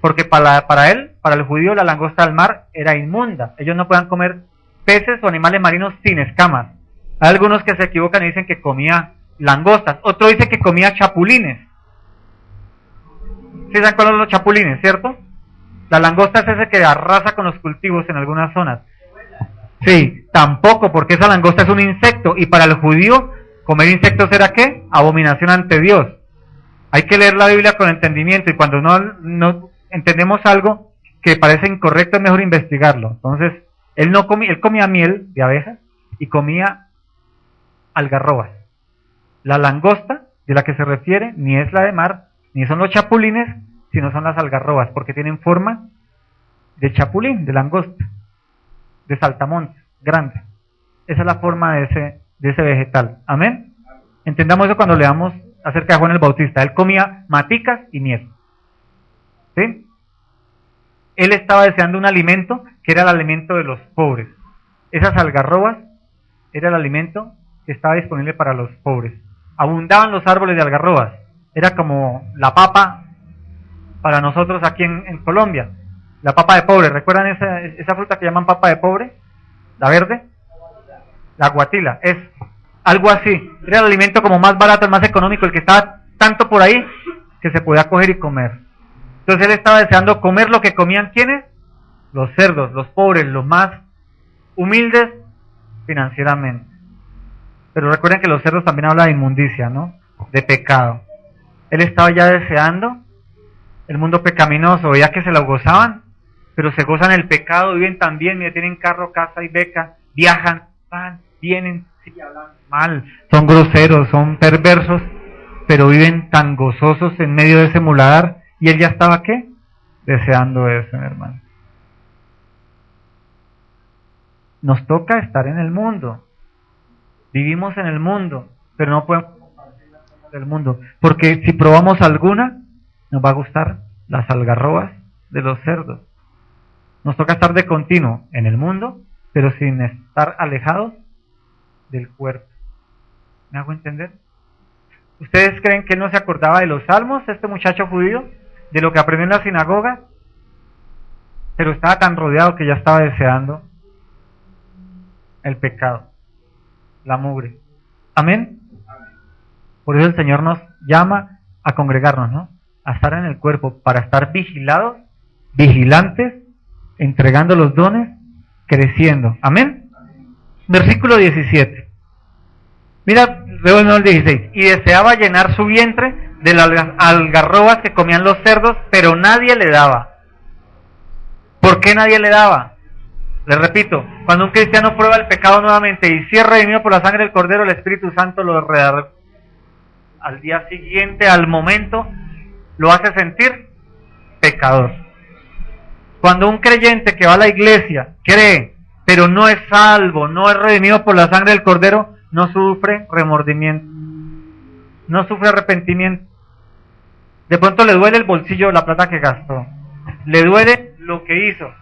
Porque para él, para el judío, la langosta del mar era inmunda. Ellos no podían comer peces o animales marinos sin escamas. Hay algunos que se equivocan y dicen que comía langostas. Otro dice que comía chapulines. ¿Sí saben cuáles son los chapulines, cierto? La langosta es ese que arrasa con los cultivos en algunas zonas. Sí, tampoco, porque esa langosta es un insecto, y para el judío, comer insectos era ¿qué? Abominación ante Dios. Hay que leer la Biblia con entendimiento, y cuando no entendemos algo que parece incorrecto, es mejor investigarlo. Entonces, él comía miel de abejas y comía algarrobas. La langosta de la que se refiere ni es la de mar, ni son los chapulines, sino son las algarrobas, porque tienen forma de chapulín, de langosta, de saltamontes, grande. Esa es la forma de ese vegetal. ¿Amén? Entendamos eso cuando leamos acerca de Juan el Bautista. Él comía maticas y miel. ¿Sí? Él estaba deseando un alimento que era el alimento de los pobres. Esas algarrobas era el alimento que estaba disponible para los pobres. Abundaban los árboles de algarrobas. Era como la papa para nosotros aquí en Colombia. La papa de pobre. ¿Recuerdan esa fruta que llaman papa de pobre? La verde. La guatila. Es algo así. Era el alimento como más barato, el más económico, el que estaba tanto por ahí que se podía coger y comer. Entonces él estaba deseando comer lo que comían ¿quiénes? Los cerdos, los pobres, los más humildes financieramente. Pero recuerden que los cerdos también hablan de inmundicia, ¿no? De pecado. Él estaba ya deseando el mundo pecaminoso, ya que se lo gozaban, pero se gozan el pecado, viven también, mira, tienen carro, casa y beca, viajan, van, vienen, sí, hablan mal, son groseros, son perversos, pero viven tan gozosos en medio de ese muladar, y él ya estaba, ¿qué? Deseando eso, mi hermano. Nos toca estar en el mundo, vivimos en el mundo, pero no podemos del mundo, porque si probamos alguna, nos va a gustar las algarrobas de los cerdos. Nos toca estar de continuo en el mundo, pero sin estar alejados del cuerpo. ¿Me hago entender? ¿Ustedes creen que él no se acordaba de los salmos, este muchacho judío, de lo que aprendió en la sinagoga? Pero estaba tan rodeado que ya estaba deseando el pecado, la mugre. ¿Amén? Por eso el Señor nos llama a congregarnos, ¿no? A estar en el cuerpo, para estar vigilados, vigilantes, entregando los dones, creciendo. ¿Amén? Versículo 17. Mira, veo el 16. Y deseaba llenar su vientre de las algarrobas que comían los cerdos, pero nadie le daba. ¿Por qué nadie le daba? Les repito, cuando un cristiano prueba el pecado nuevamente y si es redimido por la sangre del Cordero, el Espíritu Santo lo redará al día siguiente, al momento, lo hace sentir pecador. Cuando un creyente que va a la iglesia cree, pero no es salvo, no es redimido por la sangre del Cordero, no sufre remordimiento, no sufre arrepentimiento. De pronto le duele el bolsillo, la plata que gastó, le duele lo que hizo,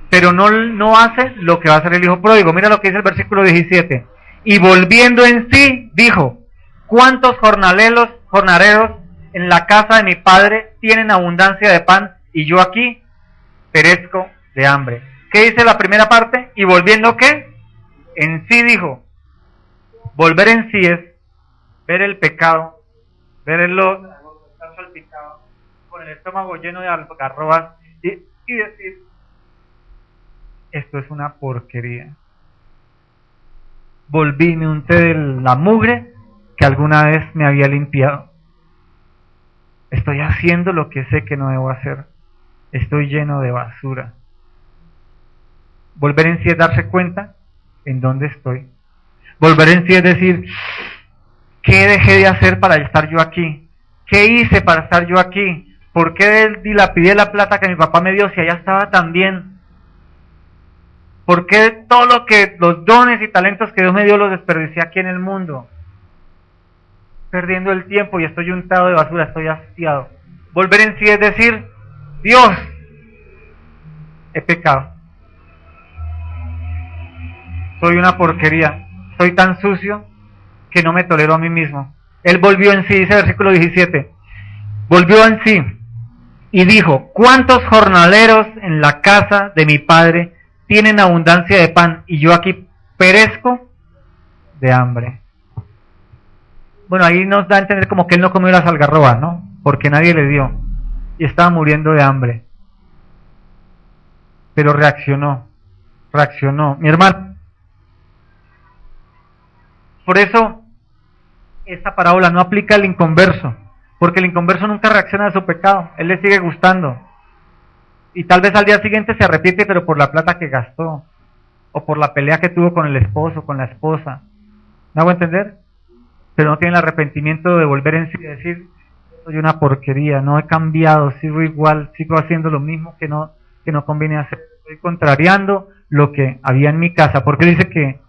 pero no hace lo que va a hacer el hijo pródigo. Mira lo que dice el versículo 17. Y volviendo en sí, dijo: ¿cuántos jornaleros en la casa de mi padre tienen abundancia de pan, y yo aquí perezco de hambre? ¿Qué dice la primera parte? ¿Y volviendo qué? En sí dijo. Volver en sí es ver el pecado, verlo, estar salpicado, con el estómago lleno de algarrobas y decir: esto es una porquería. Volví, me unté de la mugre que alguna vez me había limpiado. Estoy haciendo lo que sé que no debo hacer. Estoy lleno de basura. Volver en sí es darse cuenta en dónde estoy. Volver en sí es decir: ¿qué dejé de hacer para estar yo aquí? ¿Qué hice para estar yo aquí? ¿Por qué dilapidé la plata que mi papá me dio si allá estaba tan bien? ¿Por qué los dones y talentos que Dios me dio los desperdicié aquí en el mundo? Perdiendo el tiempo y estoy untado de basura, estoy hastiado. Volver en sí es decir: Dios, he pecado. Soy una porquería. Soy tan sucio que no me tolero a mí mismo. Él volvió en sí, dice el versículo 17. Volvió en sí y dijo: ¿cuántos jornaleros en la casa de mi padre tienen abundancia de pan, y yo aquí perezco de hambre? Bueno, ahí nos da a entender como que él no comió las algarrobas, ¿no? Porque nadie le dio y estaba muriendo de hambre. Pero reaccionó. Mi hermano. Por eso esta parábola no aplica al inconverso, porque el inconverso nunca reacciona a su pecado, él le sigue gustando. Y tal vez al día siguiente se arrepiente, pero por la plata que gastó, o por la pelea que tuvo con el esposo, con la esposa. ¿Me hago entender? Pero no tiene el arrepentimiento de volver en sí y decir: soy una porquería, no he cambiado, sigo igual, sigo haciendo lo mismo que no conviene hacer. Estoy contrariando lo que había en mi casa, porque dice que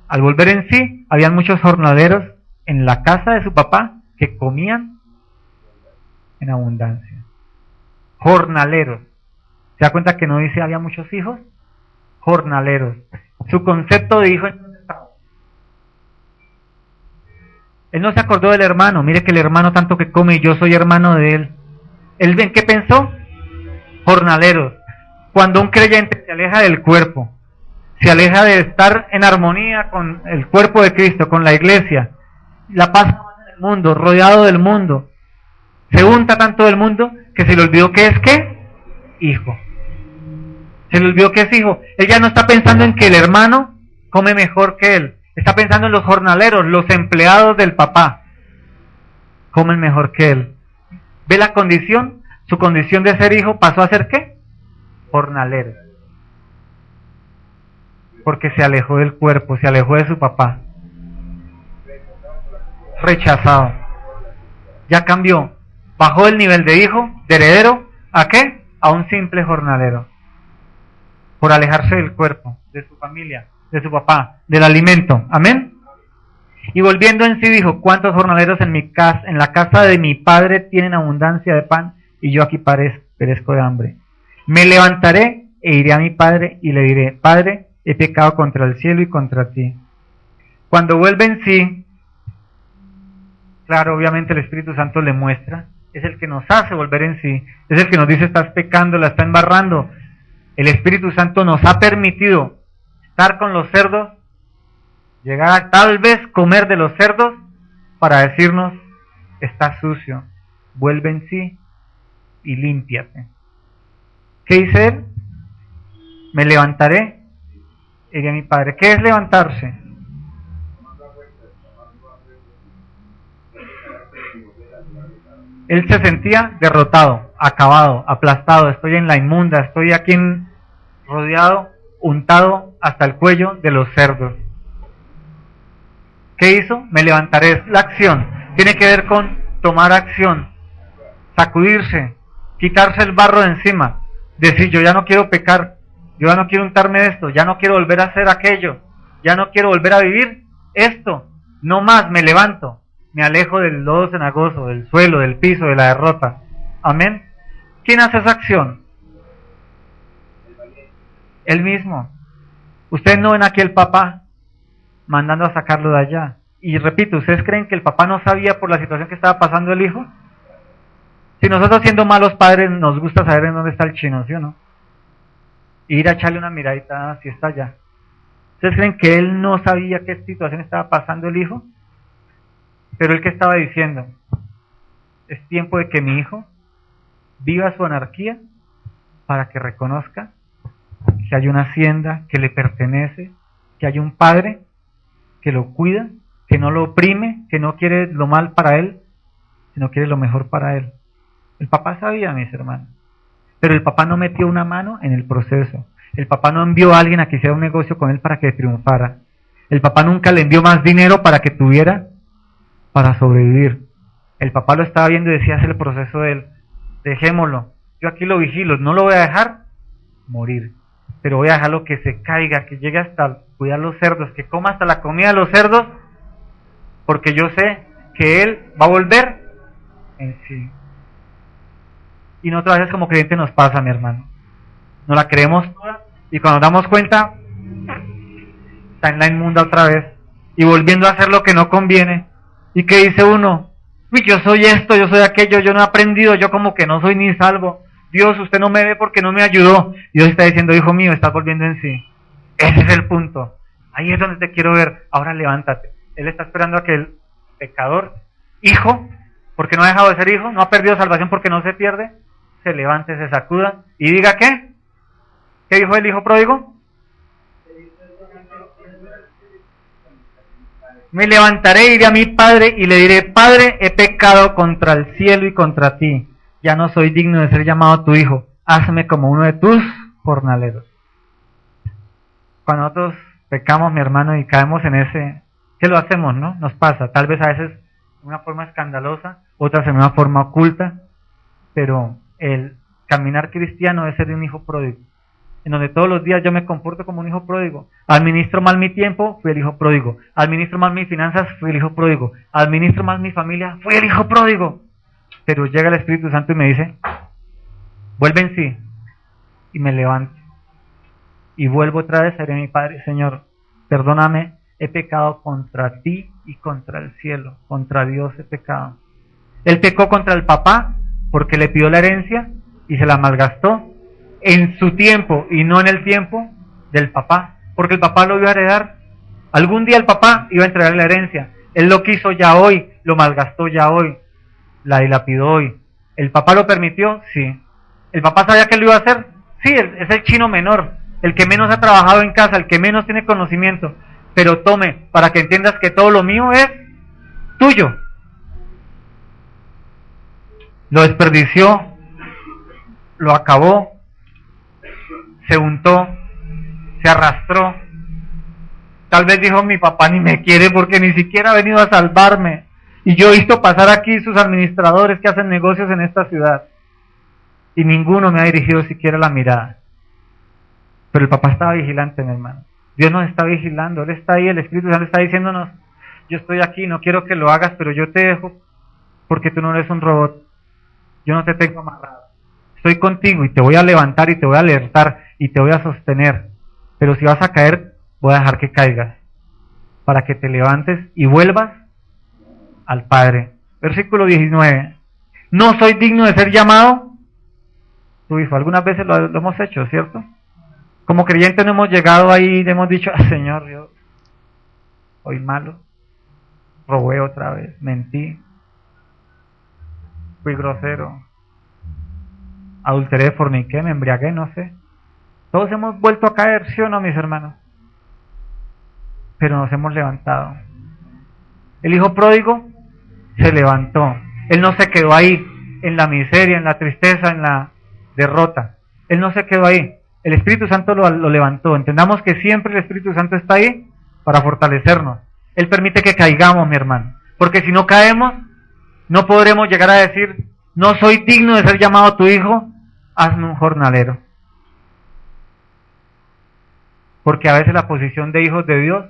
al volver en sí, habían muchos jornaleros en la casa de su papá que comían en abundancia. Jornaleros. ¿Se da cuenta que no dice había muchos hijos? Jornaleros. Su concepto de hijo, él no se acordó del hermano. Mire que el hermano tanto que come y yo soy hermano de él. ¿Él en qué pensó? Jornaleros. Cuando un creyente se aleja del cuerpo, se aleja de estar en armonía con el cuerpo de Cristo, con la iglesia, la paz en el mundo, rodeado del mundo, se unta tanto del mundo que se le olvidó que es ¿qué? Hijo. Se le olvidó que es hijo. Él ya no está pensando en que el hermano come mejor que él. Está pensando en los jornaleros, los empleados del papá. Comen mejor que él. ¿Ve la condición? Su condición de ser hijo pasó a ser ¿qué? Jornalero. Porque se alejó del cuerpo, se alejó de su papá. Rechazado. Ya cambió. Bajó el nivel de hijo, de heredero, ¿a qué? A un simple jornalero. Por alejarse del cuerpo, de su familia, de su papá, del alimento. Amén. Y volviendo en sí dijo: ¿cuántos jornaleros en la casa de mi padre tienen abundancia de pan, y yo aquí perezco de hambre? Me levantaré e iré a mi padre y le diré, Padre, he pecado contra el cielo y contra ti. Cuando vuelve en sí, claro, obviamente el Espíritu Santo le muestra, es el que nos hace volver en sí, es el que nos dice estás pecando, la está embarrando. El Espíritu Santo nos ha permitido estar con los cerdos, llegar a tal vez comer de los cerdos para decirnos, estás sucio, vuelve en sí y límpiate. ¿Qué dice él? Me levantaré y diré a mi padre. ¿Qué es levantarse? Él se sentía derrotado, acabado, aplastado, estoy en la inmunda, estoy aquí rodeado, untado hasta el cuello de los cerdos. ¿Qué hizo? Me levantaré, es la acción, tiene que ver con tomar acción, sacudirse, quitarse el barro de encima, decir yo ya no quiero pecar, yo ya no quiero untarme de esto, ya no quiero volver a hacer aquello, ya no quiero volver a vivir esto, no más, me levanto. Me alejo del lodo cenagoso, del suelo, del piso, de la derrota. Amén. ¿Quién hace esa acción? Él mismo. Ustedes no ven aquí el papá mandando a sacarlo de allá. Y repito, ¿ustedes creen que el papá no sabía por la situación que estaba pasando el hijo? Si nosotros siendo malos padres nos gusta saber en dónde está el chino, ¿sí o no? Ir a echarle una miradita si está allá. ¿Ustedes creen que él no sabía qué situación estaba pasando el hijo? Pero él que estaba diciendo, es tiempo de que mi hijo viva su anarquía para que reconozca que hay una hacienda que le pertenece, que hay un padre que lo cuida, que no lo oprime, que no quiere lo mal para él, sino quiere lo mejor para él. El papá sabía, mis hermanos, pero el papá no metió una mano en el proceso. El papá no envió a alguien a que hiciera un negocio con él para que triunfara. El papá nunca le envió más dinero para que tuviera para sobrevivir. El papá lo estaba viendo y decía, es el proceso de él. Dejémoslo. Yo aquí lo vigilo, no lo voy a dejar morir, pero voy a dejarlo que se caiga, que llegue hasta cuidar los cerdos, que coma hasta la comida de los cerdos, porque yo sé que él va a volver en sí. Y nosotros a veces como creyentes nos pasa, mi hermano. No la creemos toda y cuando nos damos cuenta, está en la inmunda otra vez y volviendo a hacer lo que no conviene. ¿Y qué dice uno? Uy, yo soy esto, yo soy aquello, yo no he aprendido, yo como que no soy ni salvo. Dios, usted no me ve porque no me ayudó. Y Dios está diciendo, hijo mío, estás volviendo en sí. Ese es el punto. Ahí es donde te quiero ver. Ahora levántate. Él está esperando a que el pecador, hijo, porque no ha dejado de ser hijo, no ha perdido salvación porque no se pierde, se levante, se sacuda y diga ¿qué? ¿Qué dijo el hijo pródigo? Me levantaré, iré a mi padre y le diré, Padre, he pecado contra el cielo y contra ti. Ya no soy digno de ser llamado tu hijo. Hazme como uno de tus jornaleros. Cuando nosotros pecamos, mi hermano, y caemos en ese, ¿qué lo hacemos, no? Nos pasa, tal vez a veces de una forma escandalosa, otras en una forma oculta, pero el caminar cristiano es ser un hijo pródigo, en donde todos los días yo me comporto como un hijo pródigo. Administro mal mi tiempo, fui el hijo pródigo. Administro mal mis finanzas, fui el hijo pródigo. Administro mal mi familia, fui el hijo pródigo. Pero llega el Espíritu Santo y me dice, vuelve en sí, y me levanto. Y vuelvo otra vez a ir a mi Padre, Señor, perdóname, he pecado contra ti y contra el cielo, contra Dios he pecado. Él pecó contra el papá porque le pidió la herencia y se la malgastó en su tiempo y no en el tiempo del papá, porque el papá lo iba a heredar. Algún día el papá iba a entregarle la herencia. Él lo quiso ya hoy, lo malgastó ya hoy, la dilapidó hoy. ¿El papá lo permitió? Sí. ¿El papá sabía que lo iba a hacer? Sí, es el chino menor, el que menos ha trabajado en casa, el que menos tiene conocimiento. Pero tome, para que entiendas que todo lo mío es tuyo. Lo desperdició, lo acabó, se untó, se arrastró. Tal vez dijo, mi papá ni me quiere porque ni siquiera ha venido a salvarme. Y yo he visto pasar aquí sus administradores que hacen negocios en esta ciudad. Y ninguno me ha dirigido siquiera la mirada. Pero el papá estaba vigilante, mi hermano. Dios nos está vigilando, Él está ahí, el Espíritu Santo está diciéndonos, yo estoy aquí, no quiero que lo hagas, pero yo te dejo porque tú no eres un robot. Yo no te tengo amarrado. estoy contigo y te voy a levantar y te voy a alertar y te voy a sostener. Pero si vas a caer, voy a dejar que caigas, para que te levantes y vuelvas al Padre. Versículo 19. No soy digno de ser llamado tu hijo. Algunas veces lo hemos hecho, ¿cierto? Como creyentes no hemos llegado ahí y hemos dicho, Señor, yo soy malo, robé otra vez, mentí, fui grosero, adulteré, forniqué, me embriagué, no sé. Todos hemos vuelto a caer, ¿sí o no, mis hermanos? Pero nos hemos levantado. El hijo pródigo se levantó. Él no se quedó ahí, en la miseria, en la tristeza, en la derrota. Él no se quedó ahí. El Espíritu Santo lo levantó. Entendamos que siempre el Espíritu Santo está ahí para fortalecernos. Él permite que caigamos, mi hermano. Porque si no caemos, no podremos llegar a decir, no soy digno de ser llamado tu hijo, hazme un jornalero. Porque a veces la posición de hijos de Dios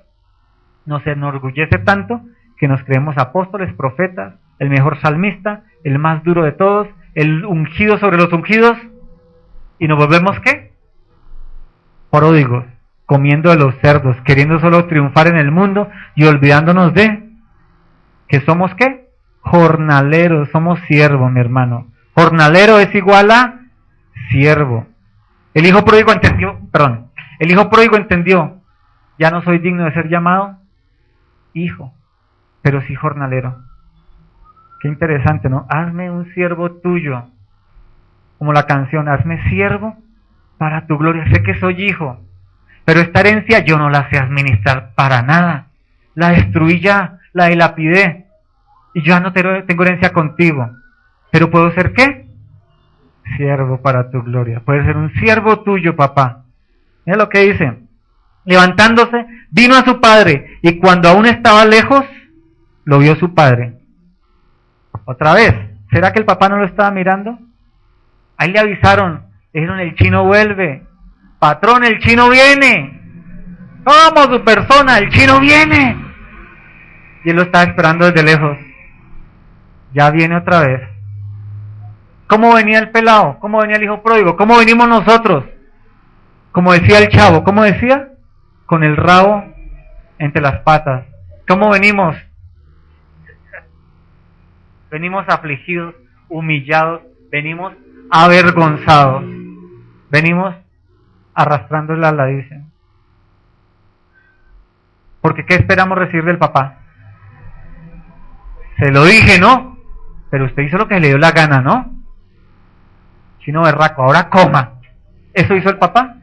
nos enorgullece tanto que nos creemos apóstoles, profetas, el mejor salmista, el más duro de todos, el ungido sobre los ungidos, y nos volvemos ¿qué? Pródigos, comiendo de los cerdos, queriendo solo triunfar en el mundo y olvidándonos de que somos ¿qué? Jornaleros, somos siervos, mi hermano. Jornalero es igual a siervo. El hijo pródigo entendió, ya no soy digno de ser llamado hijo, pero sí jornalero. Qué interesante, ¿no? Hazme un siervo tuyo, como la canción, hazme siervo para tu gloria. Sé que soy hijo, pero esta herencia yo no la sé administrar para nada. La destruí ya, la dilapidé, y yo ya no tengo herencia contigo. Pero puedo ser ¿qué? Siervo para tu gloria. Puede ser un siervo tuyo, papá. Mira lo que dice. Levantándose, vino a su padre, y cuando aún estaba lejos, lo vio su padre. Otra vez, ¿será que el papá no lo estaba mirando? Ahí le avisaron, le dijeron, el chino vuelve. Patrón, el chino viene. ¿Cómo su persona? El chino viene. Y él lo estaba esperando desde lejos. Ya viene otra vez. ¿Cómo venía el pelado? ¿Cómo venía el hijo pródigo? ¿Cómo venimos nosotros? Como decía el chavo, ¿cómo decía? Con el rabo entre las patas. ¿Cómo venimos? Venimos afligidos, humillados, venimos avergonzados, venimos arrastrando la ala, dicen. Porque ¿qué esperamos recibir del papá? Se lo dije, ¿no? Pero usted hizo lo que le dio la gana, ¿no? Chino berraco, ahora coma. ¿Eso hizo el papá?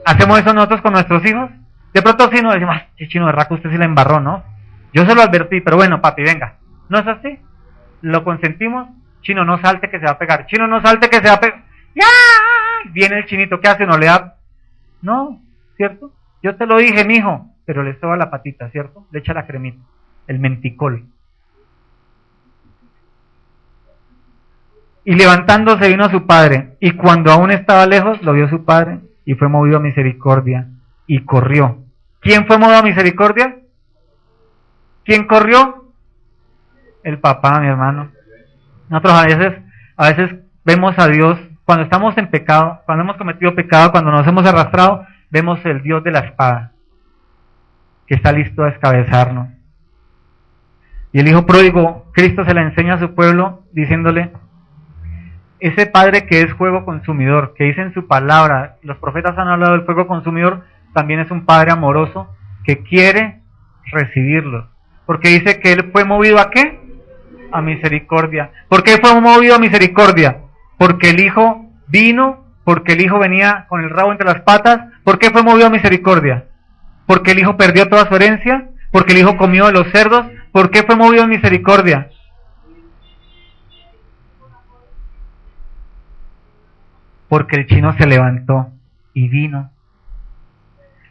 ¿Hacemos eso nosotros con nuestros hijos? De pronto sí nos decimos, chino berraco, usted sí la embarró, ¿no? Yo se lo advertí, pero bueno, papi, venga. ¿No es así? Lo consentimos. Chino, no salte que se va a pegar. Chino, no salte que se va a pegar. ¡Ya! Viene el chinito, ¿qué hace? No le da. No, ¿cierto? Yo te lo dije, mijo, pero le soba la patita, ¿cierto? Le echa la cremita, el menticol. Y levantándose vino a su padre, y cuando aún estaba lejos, lo vio su padre, y fue movido a misericordia, y corrió. ¿Quién fue movido a misericordia? ¿Quién corrió? El papá, mi hermano. Nosotros a veces vemos a Dios, cuando estamos en pecado, cuando hemos cometido pecado, cuando nos hemos arrastrado, vemos el Dios de la espada, que está listo a descabezarnos. Y el hijo pródigo, Cristo se le enseña a su pueblo, diciéndole, ese padre que es fuego consumidor, que dice en su palabra, los profetas han hablado del fuego consumidor, también es un padre amoroso, que quiere recibirlos. Porque dice que él fue movido ¿a qué? A misericordia. ¿Por qué fue movido a misericordia? Porque el hijo vino, porque el hijo venía con el rabo entre las patas. ¿Por qué fue movido a misericordia? Porque el hijo perdió toda su herencia, porque el hijo comió de los cerdos. ¿Por qué fue movido a misericordia? Porque el chino se levantó y vino.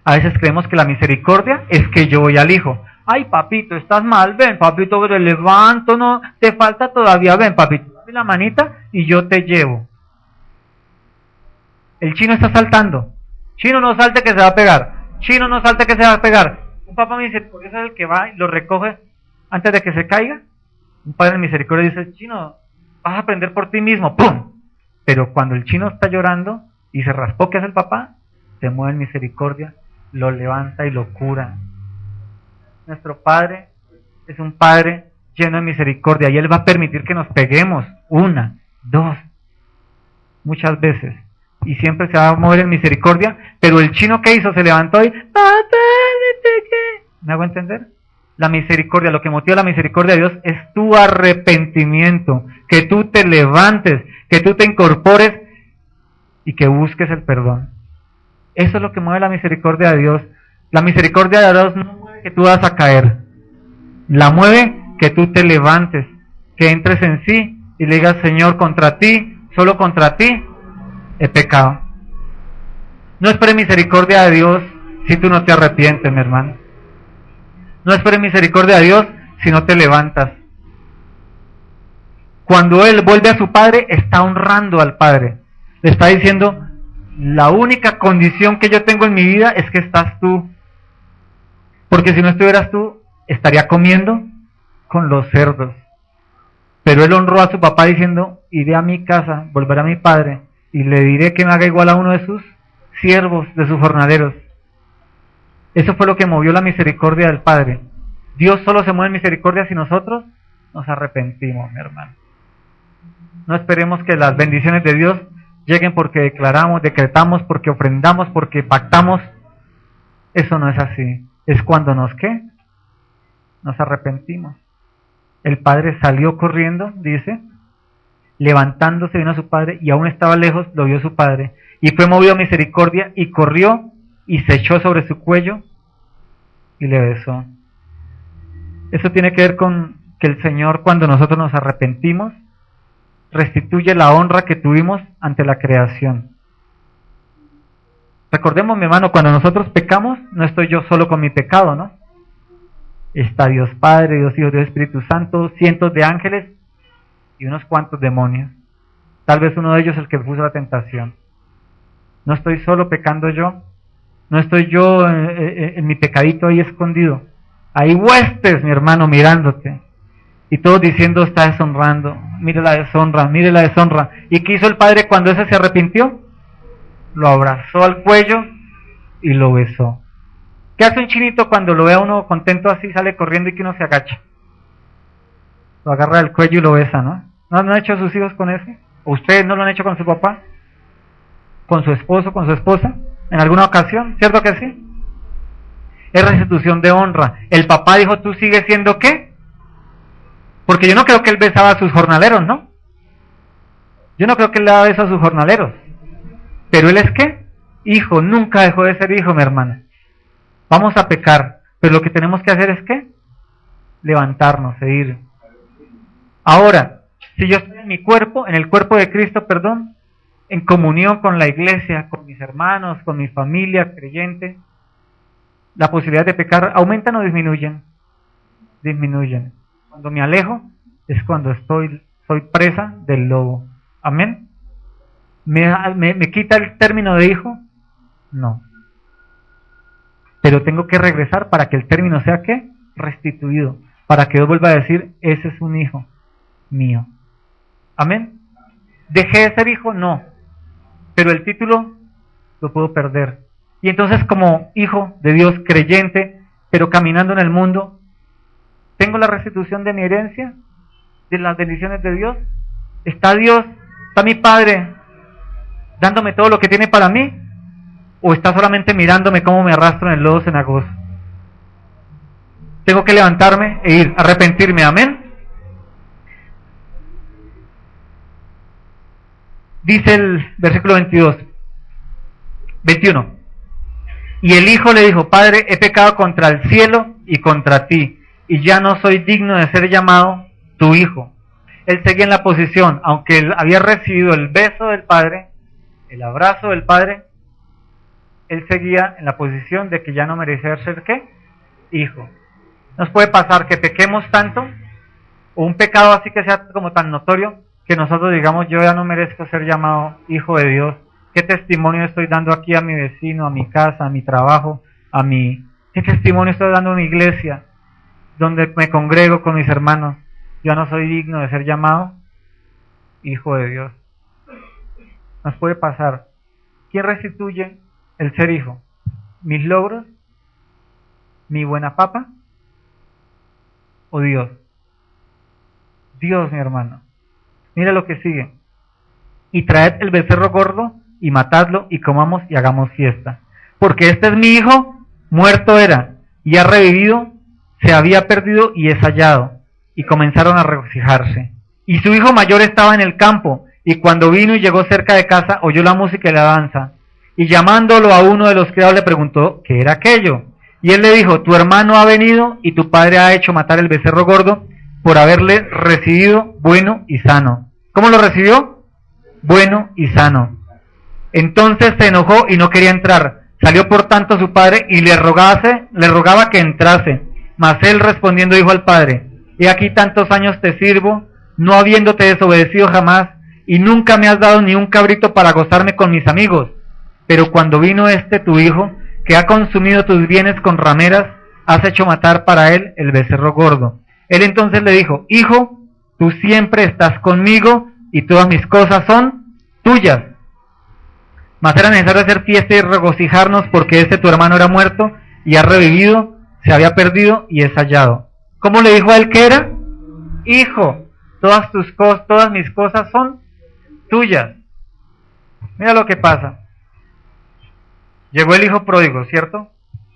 A veces creemos que la misericordia es que yo voy al hijo. Ay, papito, estás mal, ven, papito, te levanto, no, te falta todavía, ven, papito, dame la manita y yo te llevo. El chino está saltando. Chino, no salte que se va a pegar. Chino, no salte que se va a pegar. Un papá me dice, ¿por qué es el que va y lo recoge antes de que se caiga? Un padre de misericordia dice, chino, vas a aprender por ti mismo, ¡pum! Pero cuando el chino está llorando y se raspó, ¿qué hace el papá? Se mueve en misericordia, lo levanta y lo cura. Nuestro Padre es un Padre lleno de misericordia y Él va a permitir que nos peguemos una, dos, muchas veces. Y siempre se va a mover en misericordia, pero el chino que hizo se levantó y papá, me pegué. ¿Me hago entender? La misericordia, lo que motiva la misericordia de Dios es tu arrepentimiento, que tú te levantes, que tú te incorpores y que busques el perdón. Eso es lo que mueve la misericordia de Dios. La misericordia de Dios no mueve que tú vas a caer, la mueve que tú te levantes, que entres en sí y le digas, Señor, contra ti, solo contra ti he pecado. No esperes misericordia de Dios si tú no te arrepientes, mi hermano. No esperes misericordia de Dios si no te levantas. Cuando Él vuelve a su Padre, está honrando al Padre. Le está diciendo, la única condición que yo tengo en mi vida es que estás tú. Porque si no estuvieras tú, estaría comiendo con los cerdos. Pero Él honró a su papá diciendo, iré a mi casa, volveré a mi padre, y le diré que me haga igual a uno de sus siervos, de sus jornaleros. Eso fue lo que movió la misericordia del Padre. Dios solo se mueve en misericordia si nosotros nos arrepentimos, mi hermano. No esperemos que las bendiciones de Dios lleguen porque declaramos, decretamos, porque ofrendamos, porque pactamos. Eso no es así. Es cuando ¿qué? Nos arrepentimos. El padre salió corriendo, dice, levantándose vino a su padre, y aún estaba lejos, lo vio su padre, y fue movido a misericordia, y corrió, y se echó sobre su cuello, y le besó. Eso tiene que ver con que el Señor, cuando nosotros nos arrepentimos, restituye la honra que tuvimos ante la creación. Recordemos, mi hermano, cuando nosotros pecamos, no estoy yo solo con mi pecado, ¿no? Está Dios Padre, Dios Hijo, Dios Espíritu Santo, cientos de ángeles y unos cuantos demonios. Tal vez uno de ellos es el que puso la tentación. No estoy solo pecando yo, no estoy yo en mi pecadito ahí escondido. Hay huestes, mi hermano, mirándote. Y todos diciendo, está deshonrando, mire la deshonra, mire la deshonra. ¿Y qué hizo el Padre cuando ese se arrepintió? Lo abrazó al cuello y lo besó. ¿Qué hace un chinito cuando lo ve a uno contento así, sale corriendo y que uno se agacha? Lo agarra del cuello y lo besa, ¿no? ¿No han hecho sus hijos con eso? ¿O ustedes no lo han hecho con su papá? ¿Con su esposo, con su esposa? ¿En alguna ocasión? ¿Cierto que sí? Es restitución de honra. El papá dijo, ¿tú sigues siendo qué? Porque yo no creo que él besaba a sus jornaleros, ¿no? Yo no creo que él le daba beso a sus jornaleros. Pero él es ¿qué? Hijo, nunca dejó de ser hijo, mi hermana. Vamos a pecar, pero lo que tenemos que hacer es ¿qué? Levantarnos e ir. Ahora, si yo estoy en mi cuerpo, en el cuerpo de Cristo, perdón, en comunión con la iglesia, con mis hermanos, con mi familia creyente, la posibilidad de pecar aumentan o disminuyen. Disminuyen. Cuando me alejo es cuando soy presa del lobo. Amén. ¿Me quita el término de hijo? No. Pero tengo que regresar para que el término sea ¿qué? Restituido. Para que Dios vuelva a decir, ese es un hijo mío. Amén. ¿Dejé de ser hijo? No. Pero el título lo puedo perder. Y entonces como hijo de Dios creyente, pero caminando en el mundo, ¿tengo la restitución de mi herencia? ¿De las bendiciones de Dios? ¿Está Dios, está mi Padre dándome todo lo que tiene para mí? ¿O está solamente mirándome cómo me arrastro en el lodo cenagoso? Tengo que levantarme e ir, arrepentirme, amén. Dice el versículo 21. Y el hijo le dijo, Padre, he pecado contra el cielo y contra ti, y ya no soy digno de ser llamado tu hijo. Él seguía en la posición, aunque él había recibido el beso del Padre, el abrazo del Padre, él seguía en la posición de que ya no merecía ser ¿qué? Hijo. Nos puede pasar que pequemos tanto, o un pecado así que sea como tan notorio, que nosotros digamos, yo ya no merezco ser llamado hijo de Dios. ¿Qué testimonio estoy dando aquí a mi vecino, a mi casa, a mi trabajo, qué testimonio estoy dando a mi iglesia, donde me congrego con mis hermanos? Yo no soy digno de ser llamado hijo de Dios. nos puede pasar. ¿Quién restituye el ser hijo? ¿Mis logros? ¿Mi buena papa? ¿O Dios? Dios, mi hermano. Mira lo que sigue. Y traed el becerro gordo y matadlo y comamos y hagamos fiesta. Porque este es mi hijo, muerto era, y ha revivido, se había perdido y es hallado. Y comenzaron a regocijarse. Y su hijo mayor estaba en el campo, y cuando vino y llegó cerca de casa, oyó la música y la danza. Y llamándolo a uno de los criados le preguntó qué era aquello. Y él le dijo, tu hermano ha venido y tu padre ha hecho matar el becerro gordo por haberle recibido bueno y sano. ¿Cómo lo recibió? Bueno y sano. Entonces se enojó y no quería entrar. Salió por tanto su padre y le rogaba que entrase. Mas él respondiendo dijo al padre, he aquí tantos años te sirvo, no habiéndote desobedecido jamás, y nunca me has dado ni un cabrito para gozarme con mis amigos. Pero cuando vino este tu hijo, que ha consumido tus bienes con rameras, has hecho matar para él el becerro gordo. Él entonces le dijo, hijo, tú siempre estás conmigo y todas mis cosas son tuyas. Mas era necesario hacer fiesta y regocijarnos porque este tu hermano era muerto y ha revivido, se había perdido y es hallado. ¿Cómo le dijo a él que era? Hijo, todas mis cosas son tuyas. Mira lo que pasa. Llegó el hijo pródigo, ¿cierto?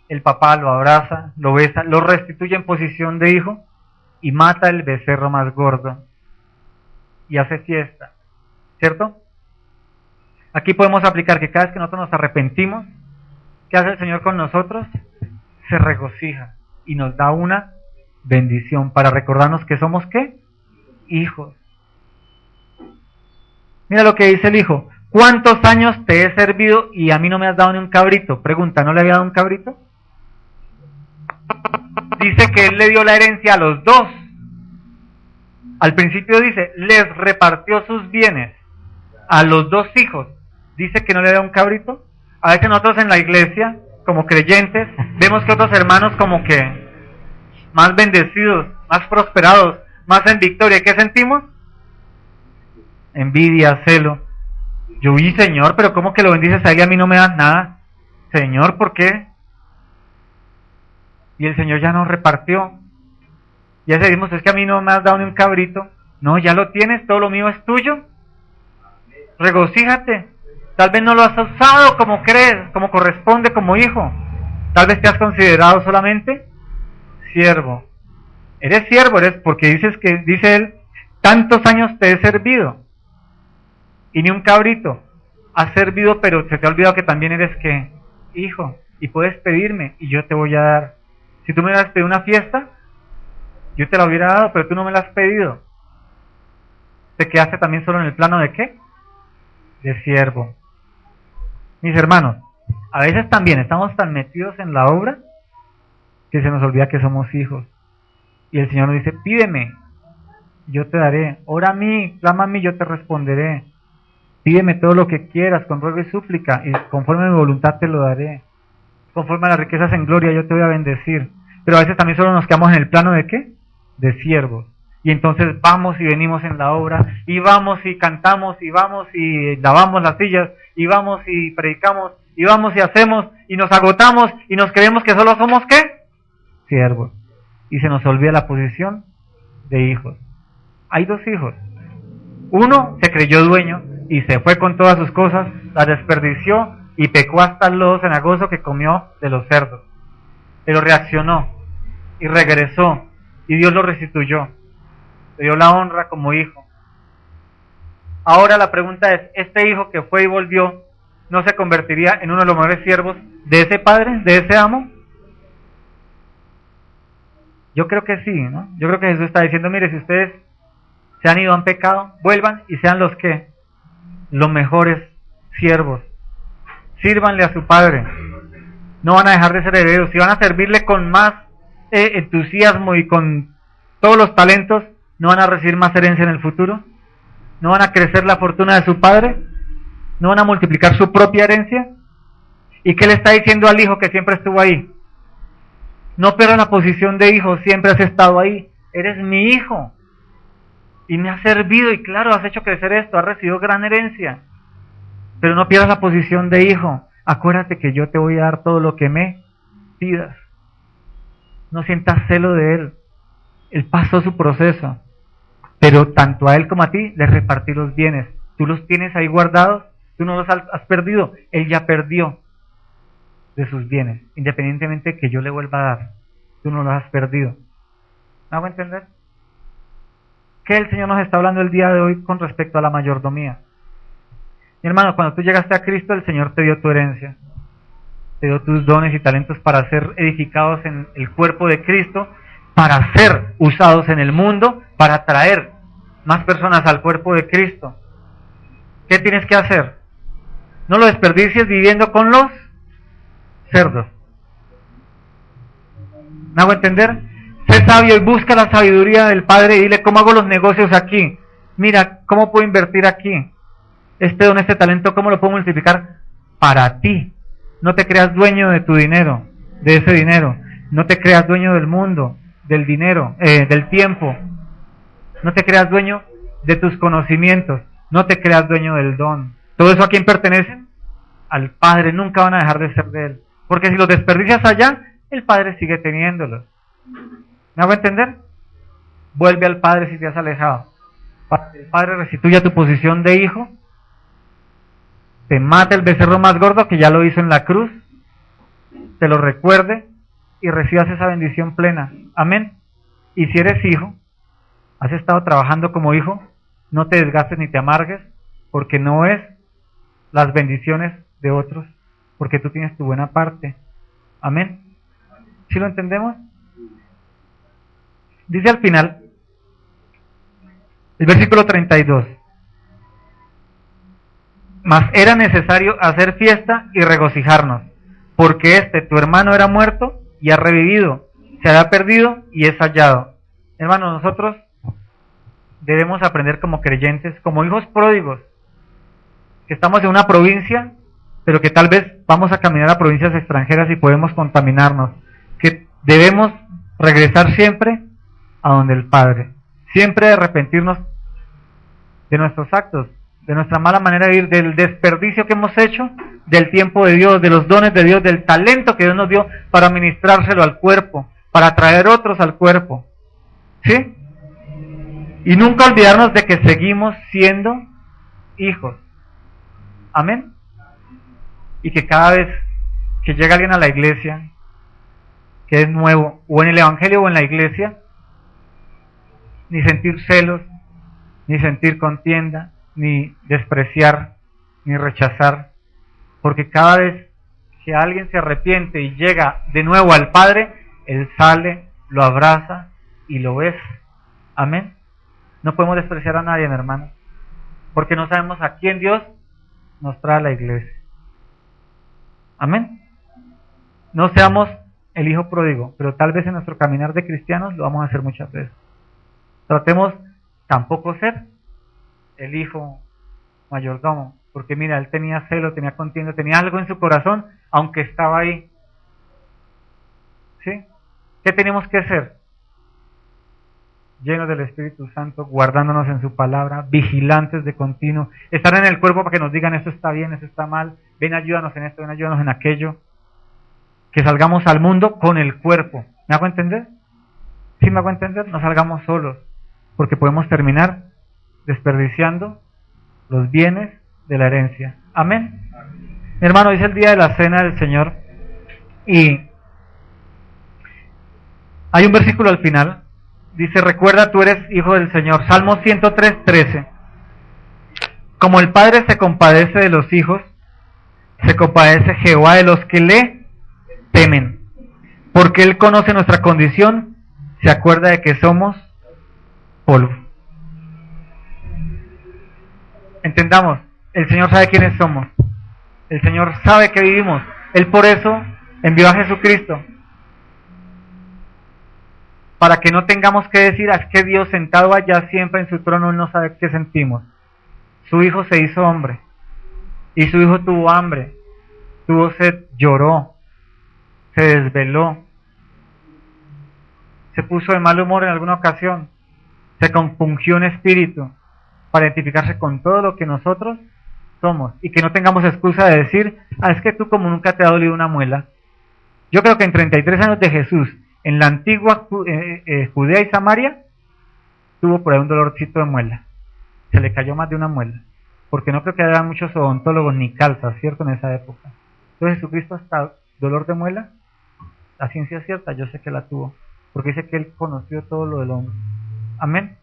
El papá lo abraza, lo besa, lo restituye en posición de hijo y mata el becerro más gordo y hace fiesta, ¿cierto? Aquí podemos aplicar que cada vez que nosotros nos arrepentimos, ¿qué hace el Señor con nosotros? Se regocija y nos da una bendición para recordarnos que somos ¿qué? Hijos. Mira lo que dice el hijo. ¿Cuántos años te he servido y a mí no me has dado ni un cabrito? Pregunta, ¿no le había dado un cabrito? Dice que él le dio la herencia a los dos. Al principio dice, les repartió sus bienes a los dos hijos. Dice que no le da un cabrito. A veces nosotros en la iglesia, como creyentes, vemos que otros hermanos como que más bendecidos, más prosperados, más en victoria. ¿Qué sentimos? Envidia, celo. Yo vi, Señor, pero ¿cómo que lo bendices a él y a mí no me das nada? Señor, ¿por qué? Y el Señor ya nos repartió. Ya decimos, es que a mí no me has dado ni un cabrito. No, ya lo tienes, todo lo mío es tuyo. Regocíjate. Tal vez no lo has usado como crees, como corresponde, como hijo. Tal vez te has considerado solamente siervo. Eres siervo, eres porque dice él, tantos años te he servido. Y ni un cabrito. Has servido, pero se te ha olvidado que también eres ¿qué? Hijo. Y puedes pedirme y yo te voy a dar. Si tú me hubieras pedido una fiesta, yo te la hubiera dado, pero tú no me la has pedido. Te quedaste también solo en el plano de ¿qué? De siervo. Mis hermanos, a veces también estamos tan metidos en la obra que se nos olvida que somos hijos. Y el Señor nos dice, pídeme, yo te daré. Ora a mí, clama a mí, yo te responderé. Pídeme todo lo que quieras, con ruego y súplica, y conforme a mi voluntad te lo daré. Conforme a las riquezas en gloria yo te voy a bendecir. Pero a veces también solo nos quedamos en el plano de ¿qué? De siervos. Y entonces vamos y venimos en la obra, y vamos y cantamos, y vamos y lavamos las sillas, y vamos y predicamos, y vamos y hacemos, y nos agotamos, y nos creemos que solo somos ¿qué? Siervos. Y se nos olvida la posición de hijos. Hay dos hijos. Uno se creyó dueño, y se fue con todas sus cosas, las desperdició, y pecó hasta el lodo cenagoso que comió de los cerdos. Pero reaccionó, y regresó, y Dios lo restituyó. Le dio la honra como hijo. Ahora la pregunta es, ¿este hijo que fue y volvió no se convertiría en uno de los mejores siervos de ese padre, de ese amo? Yo creo que sí, ¿no? Yo creo que Jesús está diciendo, mire, si ustedes se han ido, han pecado, vuelvan y sean los que, los mejores siervos. Sírvanle a su padre. No van a dejar de ser herederos. Si van a servirle con más entusiasmo y con todos los talentos, ¿no van a recibir más herencia en el futuro? ¿No van a crecer la fortuna de su padre? ¿No van a multiplicar su propia herencia? ¿Y qué le está diciendo al hijo que siempre estuvo ahí? No pierdas la posición de hijo, siempre has estado ahí. Eres mi hijo. Y me has servido y claro, has hecho crecer esto, has recibido gran herencia. Pero no pierdas la posición de hijo. Acuérdate que yo te voy a dar todo lo que me pidas. No sientas celo de él. Él pasó su proceso. Pero tanto a él como a ti les repartí los bienes. Tú los tienes ahí guardados, tú no los has perdido. Él ya perdió de sus bienes, independientemente de que yo le vuelva a dar. Tú no los has perdido. ¿Me hago entender? ¿Qué el Señor nos está hablando el día de hoy con respecto a la mayordomía? Mi hermano, cuando tú llegaste a Cristo, el Señor te dio tu herencia, te dio tus dones y talentos para ser edificados en el cuerpo de Cristo, para ser usados en el mundo, para traer más personas al cuerpo de Cristo. ¿Qué tienes que hacer? No lo desperdicies viviendo con los cerdos. ¿Me hago entender? Sé sabio y busca la sabiduría del Padre y dile, ¿cómo hago los negocios aquí? Mira, ¿cómo puedo invertir aquí? Este don, este talento, ¿cómo lo puedo multiplicar? Para ti. No te creas dueño de tu dinero, de ese dinero. No te creas dueño del mundo, del dinero, del tiempo. No te creas dueño de tus conocimientos. No te creas dueño del don. ¿Todo eso a quién pertenece? Al Padre. Nunca van a dejar de ser de Él. Porque si los desperdicias allá, el Padre sigue teniéndolos. ¿Me hago entender? Vuelve al Padre si te has alejado. Para que el Padre restituya tu posición de hijo, te mate el becerro más gordo que ya lo hizo en la cruz, te lo recuerde y recibas esa bendición plena. Amén. Y si eres hijo, has estado trabajando como hijo, no te desgastes ni te amargues, porque no es las bendiciones de otros, porque tú tienes tu buena parte. Amén. ¿Sí lo entendemos? Dice al final, el versículo 32. Mas era necesario hacer fiesta y regocijarnos, porque tu hermano era muerto y ha revivido, se había perdido y es hallado. Hermanos, nosotros debemos aprender como creyentes, como hijos pródigos, que estamos en una provincia, pero que tal vez vamos a caminar a provincias extranjeras y podemos contaminarnos, que debemos regresar siempre a donde el Padre, siempre arrepentirnos de nuestros actos, de nuestra mala manera de vivir, del desperdicio que hemos hecho, del tiempo de Dios, de los dones de Dios, del talento que Dios nos dio para ministrárselo al cuerpo, para atraer otros al cuerpo. ¿Sí? Y nunca olvidarnos de que seguimos siendo hijos. Amén. Y que cada vez que llega alguien a la iglesia, que es nuevo, o en el evangelio o en la iglesia, ni sentir celos, ni sentir contienda, ni despreciar, ni rechazar, porque cada vez que alguien se arrepiente y llega de nuevo al Padre, Él sale, lo abraza y lo besa. Amén. No podemos despreciar a nadie, hermano, porque no sabemos a quién Dios nos trae a la iglesia. Amén. No seamos el hijo pródigo, pero tal vez en nuestro caminar de cristianos lo vamos a hacer muchas veces. Tratemos tampoco ser el hijo mayordomo, porque mira, él tenía celo, tenía contienda, tenía algo en su corazón, aunque estaba ahí. ¿Sí? ¿Qué tenemos que hacer? Llenos del Espíritu Santo, guardándonos en su palabra, vigilantes de continuo, estar en el cuerpo para que nos digan esto está bien, esto está mal, ven ayúdanos en esto, ven ayúdanos en aquello, que salgamos al mundo con el cuerpo. ¿Me hago entender? ¿Sí me hago entender? No salgamos solos, porque podemos terminar desperdiciando los bienes de la herencia. Amén. Mi hermano, dice el día de la cena del Señor y hay un versículo al final, dice, recuerda, tú eres hijo del Señor. Salmo 103:13. Como el Padre se compadece de los hijos, se compadece Jehová de los que le temen, porque Él conoce nuestra condición, se acuerda de que somos polvo. Entendamos, el Señor sabe quiénes somos, el Señor sabe que vivimos, Él por eso envió a Jesucristo, para que no tengamos que decir, es que Dios sentado allá siempre en su trono, Él no sabe qué sentimos. Su Hijo se hizo hombre, y su Hijo tuvo hambre, tuvo sed, lloró, se desveló, se puso de mal humor en alguna ocasión, se compungió en espíritu, para identificarse con todo lo que nosotros somos, y que no tengamos excusa de decir, es que tú como nunca te ha dolido una muela. Yo creo que en 33 años de Jesús, en la antigua Judea y Samaria, tuvo por ahí un dolorcito de muela. Se le cayó más de una muela. Porque no creo que haya muchos odontólogos ni calzas, ¿cierto? En esa época. Entonces Jesucristo hasta dolor de muela, la ciencia es cierta, yo sé que la tuvo. Porque dice que él conoció todo lo del hombre. Amén.